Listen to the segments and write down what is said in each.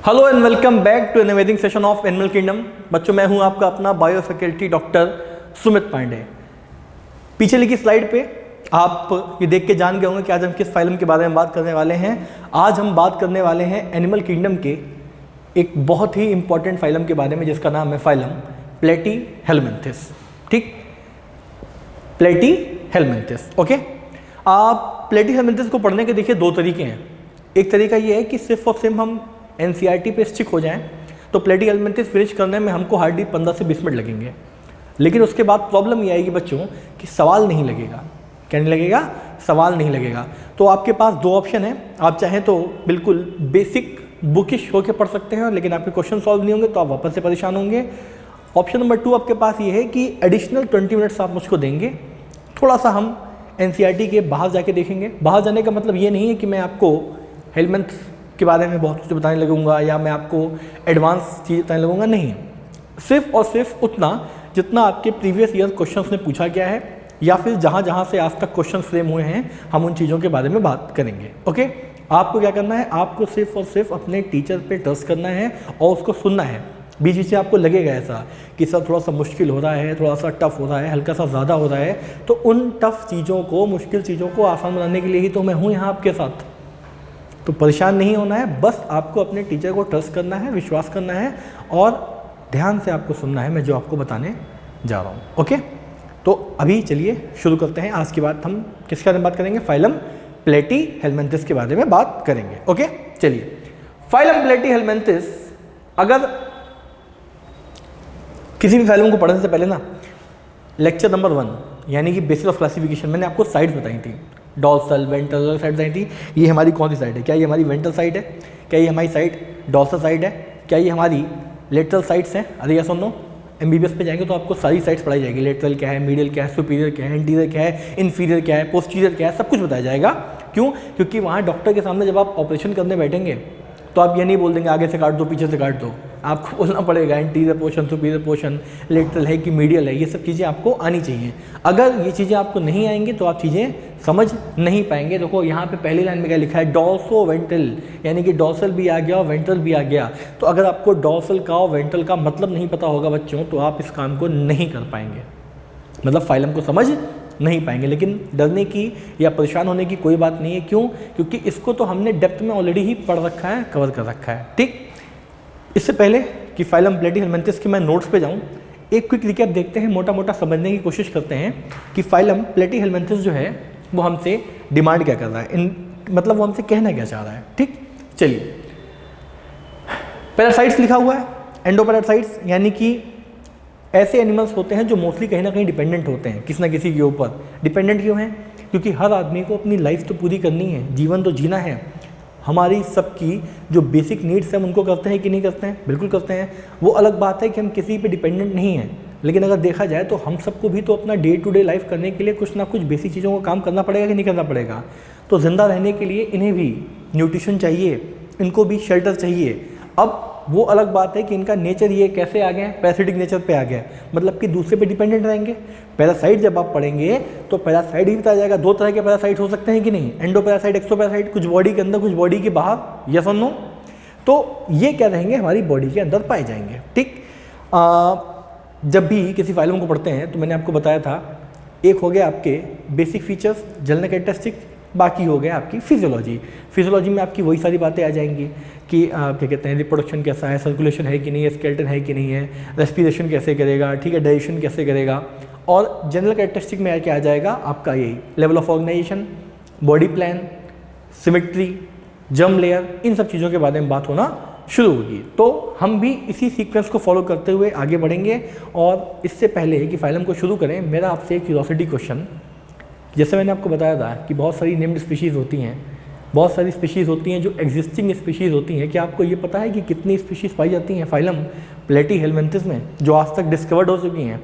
Hello and welcome back to an amazing session of animal kingdom. बच्चों, मैं हूं आपका अपना bio faculty doctor Sumit Pandey. पीछे लिखी स्लाइड पे आप ये देख के जान गए होंगे कि आज हम किस फाइलम के बारे में बात करने वाले हैं। आज हम बात करने वाले हैं एनिमल किंगडम के एक बहुत ही इंपॉर्टेंट फाइलम के बारे में, जिसका नाम है फाइलम प्लेटीहेलमिन्थिस। ठीक, प्लेटीहेलमिन्थिस। ओके, आप प्लेटीहेलमिन्थिस को पढ़ने के देखिए दो तरीके हैं। एक तरीका ये है कि सिर्फ और सिर्फ हम एनसीईआरटी पे स्टिक हो जाएं तो प्लेटीहेलमिन्थिस फिनिश करने में हमको हार्डली 15 से 20 मिनट लगेंगे। लेकिन उसके बाद प्रॉब्लम ये आएगी बच्चों कि सवाल नहीं लगेगा। क्या नहीं लगेगा? सवाल नहीं लगेगा। तो आपके पास दो ऑप्शन है। आप चाहें तो बिल्कुल बेसिक बुकिश होकर पढ़ सकते हैं, लेकिन आपके क्वेश्चन सॉल्व नहीं होंगे तो आप वापस से परेशान होंगे। ऑप्शन नंबर 2 आपके पास ये है कि एडिशनल 20 मिनट्स आप मुझको देंगे, थोड़ा सा हम एनसीईआरटी के बाहर जाके देखेंगे। बाहर जाने का मतलब ये नहीं है कि मैं आपको हेलमिन्थ के बारे में बहुत कुछ बताने लगूंगा या मैं आपको एडवांस चीज़ बताने लगूंगा। नहीं, सिर्फ और सिर्फ उतना जितना आपके प्रीवियस ईयर क्वेश्चंस में पूछा गया है या फिर जहाँ जहाँ से आज तक क्वेश्चन फ्रेम हुए हैं, हम उन चीज़ों के बारे में बात करेंगे। ओके, आपको क्या करना है? आपको सिर्फ और सिर्फ अपने टीचर पे ट्रस्ट करना है और उसको सुनना है। बीच बीच में आपको लगेगा ऐसा कि सर थोड़ा सा मुश्किल हो रहा है, थोड़ा सा टफ हो रहा है, हल्का सा ज़्यादा हो रहा है, तो उन टफ चीज़ों को, मुश्किल चीज़ों को आसान बनाने के लिए ही तो मैं हूँ यहाँ आपके साथ। तो परेशान नहीं होना है, बस आपको अपने टीचर को ट्रस्ट करना है, विश्वास करना है और ध्यान से आपको सुनना है मैं जो आपको बताने जा रहा हूँ। ओके, तो अभी चलिए शुरू करते हैं। आज की बात हम किसके बारे में बात करेंगे? फाइलम प्लेटीहेलमिन्थिस के बारे में बात करेंगे। ओके, चलिए। फाइलम प्लेटीहेलमिन्थिस, अगर किसी भी फाइलम को पढ़ने से पहले ना लेक्चर नंबर 1 यानी कि बेसिस ऑफ क्लासिफिकेशन, मैंने आपको साइड्स बताई थी, डॉर्सल, वेंट्रल साइड बताई थी। ये हमारी कौन सी साइड है? क्या ये हमारी वेंट्रल साइड है? क्या ये हमारी साइड डॉर्सल साइड है? क्या ये हमारी लेटरल साइड्स हैं? अरे यस और नो? एमबीबीएस पे जाएंगे तो आपको सारी साइड्स पढ़ाई जाएगी। लेटरल क्या है, मीडियल क्या है, सुपीरियर क्या है, एंटीरियर क्या है, इन्फीरियर क्या है, पोस्टीरियर क्या है, सब कुछ बताया जाएगा। क्यों? क्योंकि वहाँ डॉक्टर के सामने जब आप ऑपरेशन करने बैठेंगे तो आप ये नहीं बोल देंगे आगे से काट दो, पीछे से काट दो। आपको बोलना पड़ेगा anterior portion, superior portion, lateral है कि मीडियल है, ये सब चीज़ें आपको आनी चाहिए। अगर ये चीज़ें आपको नहीं आएंगी तो आप चीज़ें समझ नहीं पाएंगे। देखो यहाँ पे पहली लाइन में क्या लिखा है? डॉर्सो वेंट्रल, यानी कि डॉर्सल भी आ गया और वेंट्रल भी आ गया। तो अगर आपको डॉर्सल का और वेंट्रल का मतलब नहीं पता होगा बच्चों, तो आप इस काम को नहीं कर पाएंगे, मतलब फाइलम को समझ नहीं पाएंगे। लेकिन डरने की या परेशान होने की कोई बात नहीं है। क्यों? क्योंकि इसको तो हमने डेप्थ में ऑलरेडी ही पढ़ रखा है, कवर कर रखा है। ठीक, इससे पहले कि फाइलम प्लेटीहेलमिन्थिस की मैं नोट्स पे जाऊं, एक क्विक रिकैप देखते हैं, मोटा मोटा समझने की कोशिश करते हैं कि फाइलम प्लेटीहेलमिन्थिस जो है वो हमसे डिमांड क्या कर रहा है, मतलब वो हमसे कहना क्या चाह रहा है। ठीक, चलिए। पैरासाइट्स लिखा हुआ है, एंडोपैरासाइट्स यानी कि ऐसे एनिमल्स होते हैं जो मोस्टली कहीं ना कहीं डिपेंडेंट होते हैं किसी ना किसी के ऊपर। डिपेंडेंट क्यों हैं? क्योंकि हर आदमी को अपनी लाइफ तो पूरी करनी है, जीवन तो जीना है। हमारी सबकी जो बेसिक नीड्स हैं उनको करते हैं कि नहीं करते हैं? बिल्कुल करते हैं। वो अलग बात है कि हम किसी पे डिपेंडेंट नहीं हैं, लेकिन अगर देखा जाए तो हम सबको भी तो अपना डे टू डे लाइफ करने के लिए कुछ ना कुछ बेसिक चीज़ों का काम करना पड़ेगा कि नहीं करना पड़ेगा? तो ज़िंदा रहने के लिए इन्हें भी न्यूट्रिशन चाहिए, इनको भी शेल्टर चाहिए। अब वो अलग बात है कि इनका नेचर ये कैसे आ गया, पैरासिटिक नेचर पे आ गया, मतलब कि दूसरे पे डिपेंडेंट रहेंगे। पैरासाइट जब आप पढ़ेंगे तो पैरासाइट ही बताया जाएगा। दो तरह के पैरासाइट हो सकते हैं कि नहीं? एंडोपैरासाइट, एक्सोपैरासाइट, कुछ बॉडी के अंदर, कुछ बॉडी के बाहर। यस और नो? तो ये क्या रहेंगे? हमारी बॉडी के अंदर पाए जाएंगे। ठीक, जब भी किसी फाइलम को पढ़ते हैं तो मैंने आपको बताया था, एक हो गया आपके बेसिक फीचर्स, जनरल कैरेक्टरिस्टिक, बाकी हो गया आपकी फिजियोलॉजी। फिजियोलॉजी में आपकी वही सारी बातें आ जाएंगी कि क्या कहते हैं, रिप्रोडक्शन कैसा है, सर्कुलेशन है कि नहीं है, स्केलेटन है कि नहीं है, रेस्पिरेशन कैसे करेगा, ठीक है, डाइजेशन कैसे करेगा। और जनरल कैरेक्टरिस्टिक में क्या आ जाएगा आपका? यही level of organisation, body plan, symmetry, germ layer, इन सब चीज़ों के बारे में बात होना शुरू होगी। तो हम भी इसी सीक्वेंस को फॉलो करते हुए आगे बढ़ेंगे। और इससे पहले कि फाइलम को शुरू करें, मेरा आपसे एक क्यूरियोसिटी क्वेश्चन, जैसे मैंने आपको बताया था कि बहुत सारी नेम्ड स्पीशीज़ होती हैं, बहुत सारी स्पीशीज़ होती हैं जो एग्जिस्टिंग स्पीशीज़ होती हैं। क्या आपको ये पता है कि कितनी स्पीशीज़ पाई जाती हैं फाइलम प्लेटीहेलमिन्थिस में जो आज तक डिस्कवर्ड हो चुकी हैं?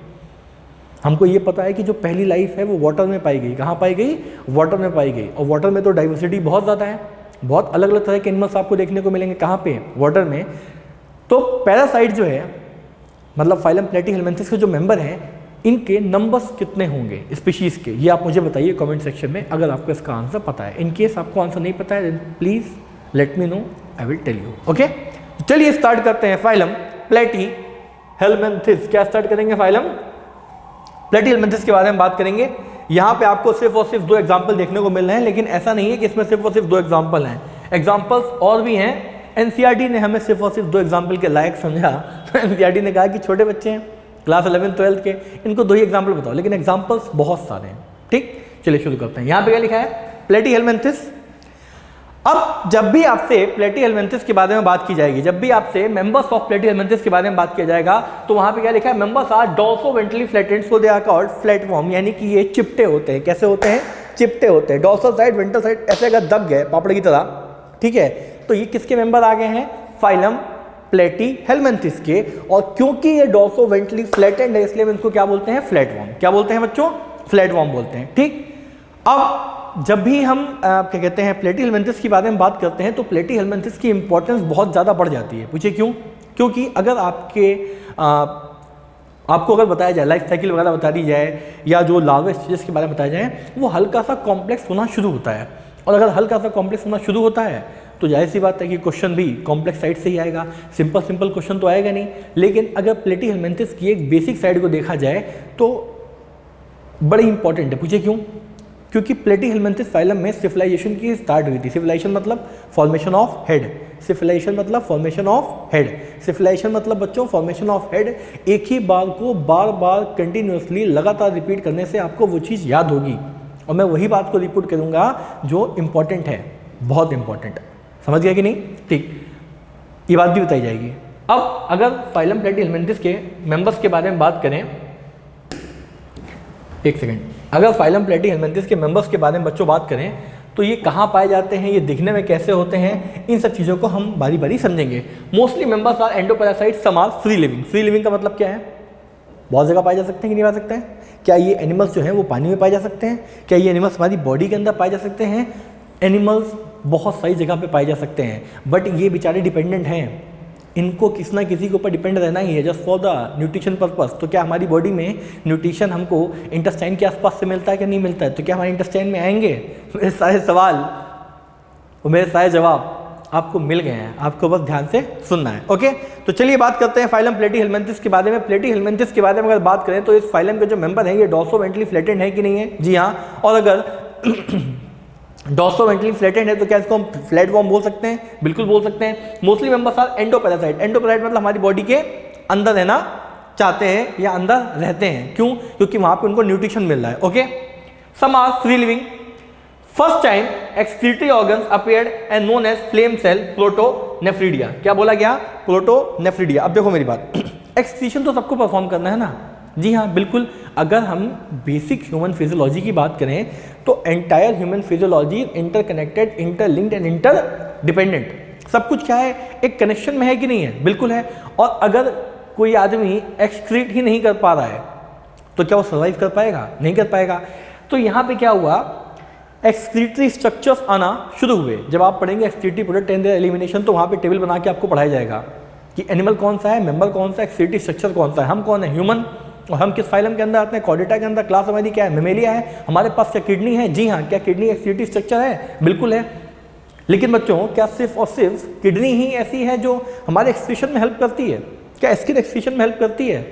हमको ये पता है कि जो पहली लाइफ है वो वाटर में पाई गई। कहाँ पाई गई? वाटर में पाई गई। और वाटर में तो डाइवर्सिटी बहुत ज़्यादा है, बहुत अलग अलग तरह के एनिमल्स आपको देखने को मिलेंगे। कहाँ पे? वाटर में। तो पैरासाइट जो है, मतलब फाइलम प्लेटीहेलमिन्थिस के जो मेंबर हैं, इनके नंबर्स कितने होंगे स्पीशीज़ के, ये आप मुझे बताइए कमेंट सेक्शन में अगर आपको इसका आंसर पता है। इन केस आपको आंसर नहीं पता है, please let me know, I will tell you. Okay, चलिए स्टार्ट करते हैं फाइलम प्लेटीहेल्मिन्थिस। क्या स्टार्ट करेंगे? फाइलम प्लेटीहेल्मिन्थिस के बारे में बात करेंगे। यहाँ पे आपको सिर्फ और सिर्फ 2 एग्जाम्पल देखने को मिल रहे हैं, लेकिन ऐसा नहीं है कि इसमें सिर्फ और सिर्फ 2 एग्जाम्पल हैं, एग्जाम्पल्स और भी हैं। एनसीईआरटी ने हमें सिर्फ और सिर्फ 2 एग्जाम्पल के लायक समझा। तो एनसीईआरटी ने कहा कि छोटे बच्चे हैं क्लास 11-12 के, इनको 2 ही एग्जाम्पल बताओ, लेकिन एग्जाम्पल्स बहुत सारे हैं। ठीक, चलिए शुरू करते हैं। यहाँ पे क्या लिखा है? प्लेटीहेल्मिन्थिस। अब जब भी आपसे प्लेटीहेल्मिन्थिस के बारे में बात की जाएगी, जब भी आपसे मेंबर्स ऑफ प्लेटीहेल्मिन्थिस के बारे में बात किया जाएगा, तो वहां पे क्या लिखा है? Members are dorsoventrally flattened, so they are called flatworm, यानी कि ये चिपटे होते हैं। कैसे होते हैं? चिपटे होते हैं। डॉर्सल साइड, वेंट्रल साइड ऐसे अगर दब गए पापड़ की तरह, ठीक है, तो ये किसके मेंबर आ गए हैं? फाइलम प्लेटीहेल्मिन्थिस के। और क्योंकि ये डॉर्सोवेंट्रली फ्लैटेंड है, इसलिए हम इनको क्या बोलते हैं? फ्लैटवर्म। क्या बोलते हैं बच्चों? फ्लैटवर्म बोलते हैं। ठीक, अब जब भी हम क्या कहते हैं प्लेटीहेल्मिन्थिस के बारे में बात करते हैं, तो प्लेटीहेल्मिन्थिस की इंपॉर्टेंस बहुत ज़्यादा बढ़ जाती है। पूछिए क्यों? क्योंकि अगर आपको अगर बताया जाए, लाइफ साइकिल वगैरह बता दी जाए, या जो लार्वा स्टेजेस के बारे में बताया जाए, वो हल्का सा कॉम्प्लेक्स होना शुरू होता है। और अगर हल्का सा कॉम्प्लेक्स होना शुरू होता है, तो जाहिर सी बात है कि क्वेश्चन भी कॉम्प्लेक्स साइड से ही आएगा। सिंपल क्वेश्चन तो आएगा नहीं। लेकिन अगर प्लेटीहेल्मिन्थिस की एक बेसिक साइड को देखा जाए, तो बड़ी इंपॉर्टेंट है। पूछिए क्यों? क्योंकि प्लेटीहेल्मिन्थिस फाइलम में सिविलाइजेशन की स्टार्ट हुई थी। सिविलाइजेशन मतलब फॉर्मेशन ऑफ हेड। सिविलाइजेशन मतलब फॉर्मेशन ऑफ हेड। सिविलाइजेशन मतलब बच्चों फॉर्मेशन ऑफ हेड। एक ही बात को बार बार कंटिन्यूसली लगातार रिपीट करने से आपको वो चीज़ याद होगी, और मैं वही बात को रिपीट करूँगा जो इम्पॉर्टेंट है, बहुत इंपॉर्टेंट। समझ गया कि नहीं? ठीक, ये बात भी बताई जाएगी। अब अगर फाइलम प्लेटीहेल्मिन्थिस के मेंबर्स के बारे में बात करें, एक सेकेंड, अगर फाइलम प्लेटीहेल्मिन्थिस के मेंबर्स के बारे में बच्चों बात करें, तो ये कहाँ पाए जाते हैं, ये दिखने में कैसे होते हैं, इन सब चीज़ों को हम बारी बारी समझेंगे। Mostly members are endoparasite, some are free living. Free living का मतलब क्या है? बहुत जगह पाए जा सकते हैं कि नहीं पाए सकते हैं? क्या ये एनिमल्स जो हैं वो पानी में पाए जा सकते हैं? क्या ये एनिमल्स हमारी बॉडी के अंदर पाए जा सकते हैं? एनिमल्स बहुत सारी जगह पे पाए जा सकते हैं, बट ये बेचारे डिपेंडेंट हैं। इनको किसी ना किसी के ऊपर डिपेंड रहना ही है, just for the nutrition purpose. तो क्या हमारी बॉडी में न्यूट्रिशन हमको इंटेस्टाइन के आसपास से मिलता है कि नहीं मिलता है? तो क्या हमारे इंटेस्टाइन में आएंगे? मेरे सारे सवाल और मेरे सारे जवाब आपको मिल गए हैं, आपको बस ध्यान से सुनना है। ओके, तो चलिए बात करते हैं फाइलम प्लेटीहेल्मिन्थिस के बारे में। प्लेटीहेल्मिन्थिस के बारे में अगर बात करें, तो इस फाइलम के जो मेंबर हैं ये डॉर्सोवेंट्रली फ्लैटेंड है कि नहीं है? जी हाँ। और अगर डॉर्सोवेंट्रली फ्लैटेंड है, तो क्या इसको हम फ्लैटवर्म बोल सकते हैं? बिल्कुल बोल सकते हैं। Mostly members are endoparasite. Endoparasite मतलब हमारी बॉडी के अंदर रहना चाहते हैं या अंदर रहते हैं। क्यों? क्योंकि वहां पे उनको न्यूट्रिशन मिल रहा है। Okay, some are free living. First time excretory organs appeared and known as flame cell protonephridia. क्या बोला गया? प्रोटोनेफ्रिडिया। अब देखो मेरी बात, एक्सक्रीशन तो सबको परफॉर्म करना है ना? जी हाँ, बिल्कुल। अगर हम बेसिक ह्यूमन फिजियोलॉजी की बात करें, तो entire human physiology interconnected, interlinked and interdependent. सब कुछ क्या है? एक कनेक्शन में है कि नहीं है? बिल्कुल है। और अगर कोई आदमी एक्सक्रीट ही नहीं कर पा रहा है, तो क्या वो सर्वाइव कर पाएगा? नहीं कर पाएगा। तो यहाँ पे क्या हुआ? एक्सक्रीटरी स्ट्रक्चर्स आना शुरू हुए। जब आप पढ़ेंगे excretory product and there elimination, तो वहाँ पे टेबल बना के आपको पढ़ाया जाएगा कि एनिमल कौन सा है, मेंबर कौन सा है, एक्सक्रीटरी स्ट्रक्चर कौन सा है, हम कौन है, ह्यूमन, और हम किस फाइलम के अंदर आते हैं, कॉर्डेटा के अंदर। क्लास हमारी क्या है? मेमेलिया है। हमारे पास क्या किडनी है? जी हाँ। क्या किडनी एक्सक्रीटरी स्ट्रक्चर है? बिल्कुल है। लेकिन बच्चों, क्या सिर्फ और सिर्फ किडनी ही ऐसी है जो हमारे एक्सक्रीशन में हेल्प करती है? क्या स्किन एक्सक्रीशन में हेल्प करती है?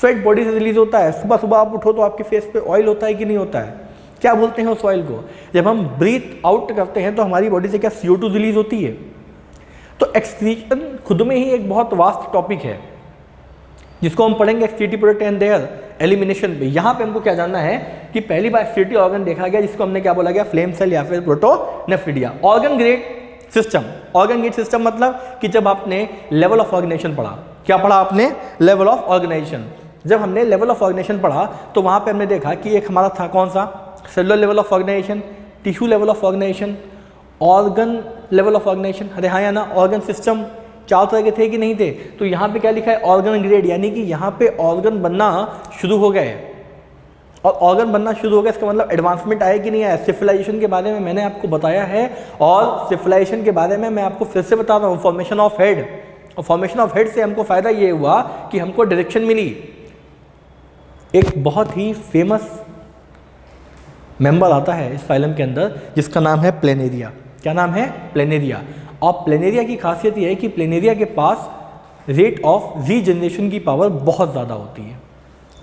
स्वेट बॉडी से रिलीज होता है। सुबह सुबह आप उठो तो आपके फेस पे ऑयल होता है कि नहीं होता है? क्या बोलते हैं उस ऑयल को? जब हम ब्रीथ आउट करते हैं, तो हमारी बॉडी से क्या CO2 रिलीज होती है? तो एक्सक्रीशन खुद में ही एक बहुत वास्ट टॉपिक है, जिसको हम पढ़ेंगे excretory product and there elimination पे। यहाँ पे हमको क्या जानना है कि पहली बार एक्सक्रीटरी ऑर्गन देखा गया, जिसको हमने क्या बोला गया? फ्लेम सेल या फिर protonephridia. Organ grade system. Organ grade system मतलब कि जब आपने लेवल ऑफ ऑर्गेनाइजेशन पढ़ा, क्या पढ़ा आपने? Level of organisation. जब हमने लेवल ऑफ ऑर्गेनाइजेशन पढ़ा, तो वहाँ पे हमने देखा कि एक हमारा था कौन सा? Cellular level of organisation, tissue level of organisation, organ level of organisation. अरे हाँ या ना? ऑर्गन सिस्टम 4 तरह के थे कि नहीं थे? तो यहाँ पे क्या लिखा है? ऑर्गन ग्रेड, यानी कि यहाँ पे ऑर्गन बनना शुरू हो गए। और ऑर्गन बनना शुरू हो गया, इसका मतलब एडवांसमेंट आया कि नहीं आया? सिविलाइजेशन के बारे में मैंने आपको बताया है, और सिविलाइजेशन के बारे में मैं आपको फिर से बता रहा हूँ। फॉर्मेशन ऑफ हेड, और फॉर्मेशन ऑफ हेड से हमको फायदा ये हुआ कि हमको डायरेक्शन मिली। एक बहुत ही फेमस मेंबर आता है इस फाइलम के अंदर, जिसका नाम है प्लेनेरिया। क्या नाम है? प्लेनेरिया। और प्लेनेरिया की खासियत यह है कि प्लेनेरिया के पास रेट ऑफ रीजनरेशन की पावर बहुत ज़्यादा होती है।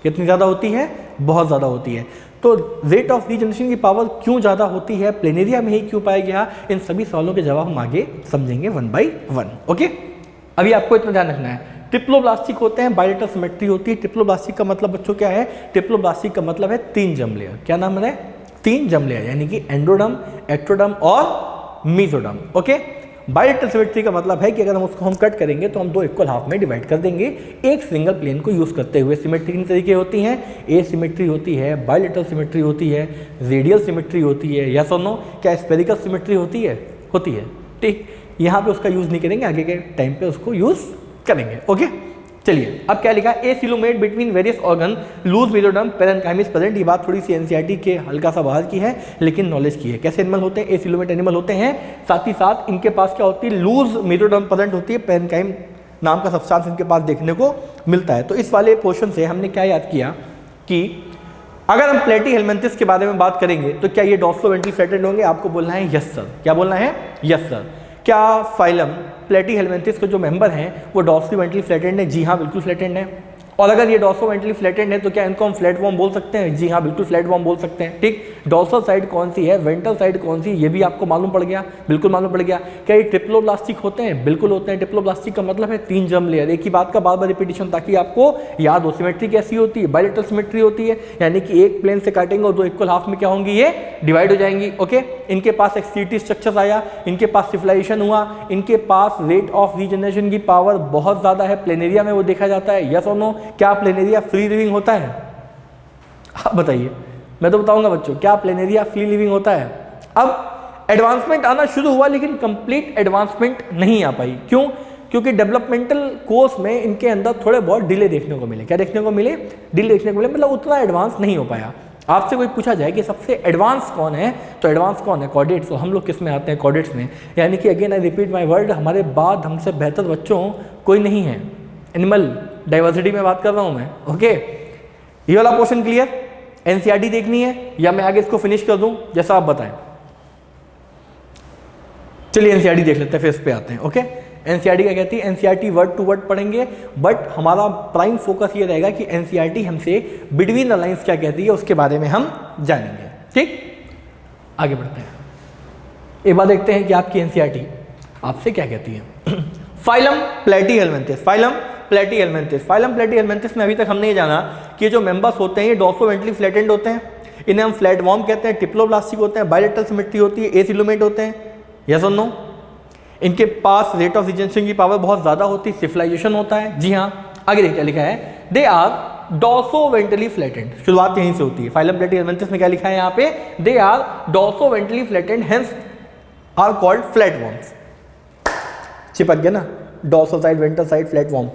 कितनी ज़्यादा होती है? बहुत ज़्यादा होती है। तो रेट ऑफ रीजनरेशन की पावर क्यों ज़्यादा होती है, प्लेनेरिया में ही क्यों पाया गया, इन सभी सवालों के जवाब हम आगे समझेंगे 1 by 1। ओके, अभी आपको इतना ध्यान रखना है, ट्रिप्लोब्लास्टिक होते हैं, बायलेटरल सिमेट्री होती है। ट्रिप्लोब्लास्टिक का मतलब बच्चों क्या है? ट्रिप्लोब्लास्टिक का मतलब है 3 जर्म लेयर। क्या नाम है? 3 जर्म लेयर, यानी कि एंडोडर्म, एक्टोडर्म और मेसोडर्म। ओके, बायलेटरल सिमेट्री का मतलब है कि अगर हम उसको कट करेंगे तो हम 2 इक्वल हाफ में डिवाइड कर देंगे एक सिंगल प्लेन को यूज करते हुए। सिमेट्री कितने तरीके होती हैं? ए सिमेट्री होती है, बायलेटरल सिमेट्री होती है, रेडियल सिमेट्री होती है, यस और नो? क्या स्फेरिकल सिमेट्री होती है? होती है। ठीक, यहाँ पे उसका यूज नहीं करेंगे, आगे के टाइम पे उसको यूज करेंगे। ओके, चलिए अब क्या लिखा? Acoelomate between various organ loose mesoderm parenchyma is present. ये बात थोड़ी सी एनसीईआरटी के हल्का सा बाहर की है, लेकिन नॉलेज की है। कैसे एनिमल होते हैं? ए सिलोमेट एनिमल होते हैं, साथ ही साथ इनके पास क्या होती है? लूज मेसोडर्म प्रेजेंट होती है, पेरेन्काइम नाम का सब्सटेंस इनके पास देखने को मिलता है। तो इस वाले पोर्शन से हमने क्या याद किया कि अगर हम प्लेटीहेल्मिन्थेस के बारे में बात करेंगे तो क्या ये डॉर्सोवेंट्रली फ्लैटेंड होंगे? आपको बोलना है यस सर। क्या बोलना है? Yes sir. क्या फाइलम प्लेटीहेल्मिन्थेस के जो मेंबर हैं वो डॉर्सोवेंट्रली फ्लैटेंड है? जी हाँ, बिल्कुल फ्लैटेंड है। और अगर ये डॉर्सोवेंट्रली फ्लैटेंड है तो क्या इनको हम फ्लैटवॉर्म बोल सकते हैं? जी हाँ, बिल्कुल फ्लैटवॉर्म बोल सकते हैं। ठीक, डॉर्सल साइड कौन सी है, वेंट्रल साइड कौन सी, ये भी आपको मालूम पड़ गया, बिल्कुल मालूम पड़ गया। क्या ये ट्रिप्लोब्लास्टिक होते हैं? बिल्कुल होते हैं। ट्रिप्लोब्लास्टिक का मतलब है 3 जर्म लेयर। एक ही बात का बार बार रिपीटिशन ताकि आपको याद हो। सिमेट्री कैसी होती है? बायलेटरल सिमेट्री होती है, यानी कि एक प्लेन से काटेंगे और 2 इक्वल हाफ में क्या होंगी? ये डिवाइड हो जाएंगी। ओके, इनके पास एक्सटीटी स्ट्रक्चर आया, इनके पास सिविलाइजेशन हुआ, इनके पास रेट ऑफ रीजनरेशन की पावर बहुत ज़्यादा है। प्लेनेरिया में वो देखा जाता है, यस और नो? क्या प्लेनेरिया फ्री लिविंग होता है? आप बताइए, मैं तो बताऊंगा बच्चों, क्या प्लेनेरिया फ्री लिविंग होता है? अब एडवांसमेंट आना शुरू हुआ लेकिन कंप्लीट एडवांसमेंट नहीं आ पाई। क्यों? क्योंकि डेवलपमेंटल कोर्स में इनके अंदर थोड़े बहुत डिले देखने को मिले। क्या देखने को मिले? डिले देखने को मिले, मतलब उतना एडवांस नहीं हो पाया। आपसे कोई पूछा जाए कि सबसे एडवांस कौन है, तो एडवांस कौन है? कॉर्डेट्स। तो हम लोग किस में आते हैं? कॉर्डेट्स में। यानी कि again I repeat my word, हमारे बाद हमसे बेहतर बच्चों कोई नहीं है। एनिमल डाइवर्सिटी में बात कर रहा हूं मैं। ओके, ये वाला पोर्शन क्लियर? एनसीईआरटी देखनी है या मैं आगे इसको फिनिश कर दूं, जैसा आप बताएं। चलिए एनसीईआरटी देख लेते हैं, फिर इस पे आते हैं। ओके, एनसीईआरटी क्या कहती है? एनसीईआरटी वर्ड टू वर्ड पढ़ेंगे, बट हमारा प्राइम फोकस ये रहेगा कि एनसीईआरटी हमसे बिटवीन द लाइंस क्या कहती है उसके बारे में हम जानेंगे। ठीक, आगे बढ़ते हैं। एक बार देखते हैं कि आपकी एनसीईआरटी आपसे क्या कहती है। Phylum Platyhelminthes. Phylum Platyhelminthes. Phylum Platyhelminthes में अभी तक हमने ये जाना कि जो मेंबर्स होते हैं ये डॉर्सोवेंट्रली फ्लैटेंड होते हैं, इन्हें हम फ्लैटवॉर्म कहते हैं, ट्रिप्लोब्लास्टिक होते हैं, बायलेटरल सिमेट्री होती है, ए सिलोमेट होते हैं, यस और नो? इनके पास रेट ऑफ रीजनरेशन की पावर बहुत ज़्यादा होती है, सिविलाइजेशन होता है। जी हाँ, आगे देखिए क्या लिखा है? They are dorsoventrally flattened. शुरुआत यहीं से होती है। फाइलम प्लेटीहेल्मिन्थेस में क्या लिखा है यहाँ पे? They are dorsoventrally flattened, hence are called flatworms. चिपक गया ना, dorsal side, ventral side, flatworm.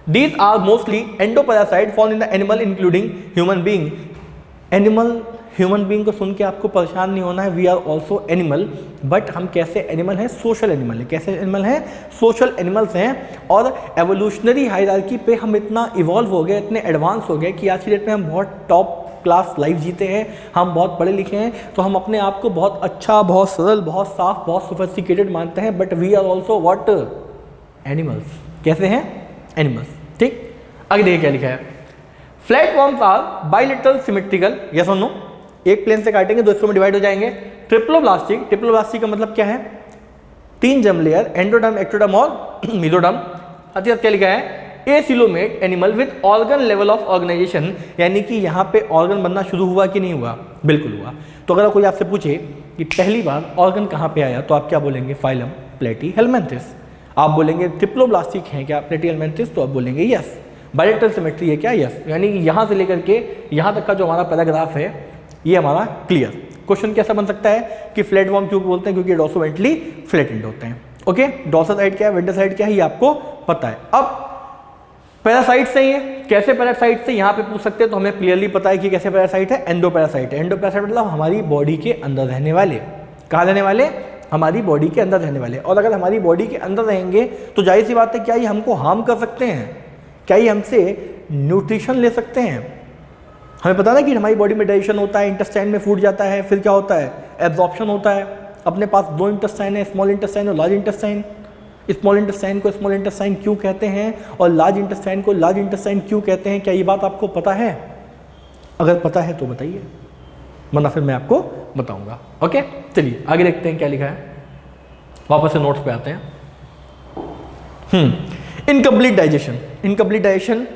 These are mostly endoparasaite found in the animal including human being. Animal, human being को सुन के आपको परेशान नहीं होना है। We are also animal, but हम कैसे एनिमल हैं? सोशल एनिमल है। कैसे एनिमल हैं? सोशल एनिमल्स हैं। और एवोल्यूशनरी हायरार्की पे हम इतना इवॉल्व हो गए, इतने एडवांस हो गए कि आज की डेट में हम बहुत टॉप क्लास लाइफ जीते हैं, हम बहुत पढ़े लिखे हैं, तो हम अपने आप को बहुत अच्छा, बहुत सरल, बहुत साफ, बहुत सोफिस्टिकेटेड मानते हैं, but we are also what? Animals. कैसे हैं? एनिमल्स। ठीक, आगे देखिए क्या लिखा है? Flatworms are bilateral symmetrical, yes और नो? एक प्लेन से काटेंगे 2 हिस्सों में डिवाइड हो जाएंगे। ट्रिप्लोब्लास्टिक। ट्रिप्लोब्लास्टिक का मतलब क्या है? 3 जर्म लेयर, एंडोडर्म, एक्टोडर्म और मेसोडर्म। साथ ही क्या लिखा है? Acoelomate animal with organ level of organisation, यानी कि यहाँ पे ऑर्गन बनना शुरू हुआ कि नहीं हुआ? बिल्कुल हुआ। तो अगर कोई आपसे पूछे कि पहली बार ऑर्गन कहाँ पे आया, तो आप क्या बोलेंगे? Phylum Platyhelminthes. आप बोलेंगे ट्रिप्लोब्लास्टिक है क्या प्लेटीहेल्मिन्थेस, तो आप बोलेंगे यस। बायलेटरल सिमेट्री है क्या? यस। यानी कि यहाँ से लेकर के यहाँ तक का जो हमारा पैराग्राफ है ये हमारा क्लियर। क्वेश्चन कैसा बन सकता है कि फ्लैटवॉर्म क्यों बोलते हैं? क्योंकि डॉर्सोवेंट्रली फ्लैटेंड होते हैं। ओके, डॉर्सल साइड क्या है, वेंट्रल साइड क्या है, ये आपको पता है। अब पैरासाइट सही है। कैसे पैरासाइट से यहाँ पे पूछ सकते हैं, तो हमें क्लियरली पता है कि कैसे पैरासाइट है। एंडोपैरासाइट है। एंडोपैरासाइट मतलब हमारी बॉडी के अंदर रहने वाले। कहाँ रहने वाले? हमारी बॉडी के अंदर रहने वाले। और अगर हमारी बॉडी के अंदर रहेंगे तो जाहिर सी बात है, क्या ये हमको हार्म कर सकते हैं? क्या ये हमसे न्यूट्रिशन ले सकते हैं? हमें पता ना कि हमारी बॉडी में डाइजेशन होता है, इंटेस्टाइन में फूड जाता है, फिर क्या होता है? एब्जॉर्प्शन होता है। अपने पास दो इंटेस्टाइन है, स्मॉल इंटेस्टाइन और लार्ज इंटेस्टाइन। स्मॉल इंटेस्टाइन को स्मॉल इंटेस्टाइन क्यों कहते हैं और लार्ज इंटेस्टाइन को लार्ज इंटेस्टाइन क्यों कहते हैं, क्या ये बात आपको पता है? अगर पता है तो बताइए, वरना फिर मैं आपको बताऊंगा। ओके, चलिए आगे देखते हैं क्या लिखा है, वापस से नोट्स पे आते हैं। Incomplete digestion. Incomplete digestion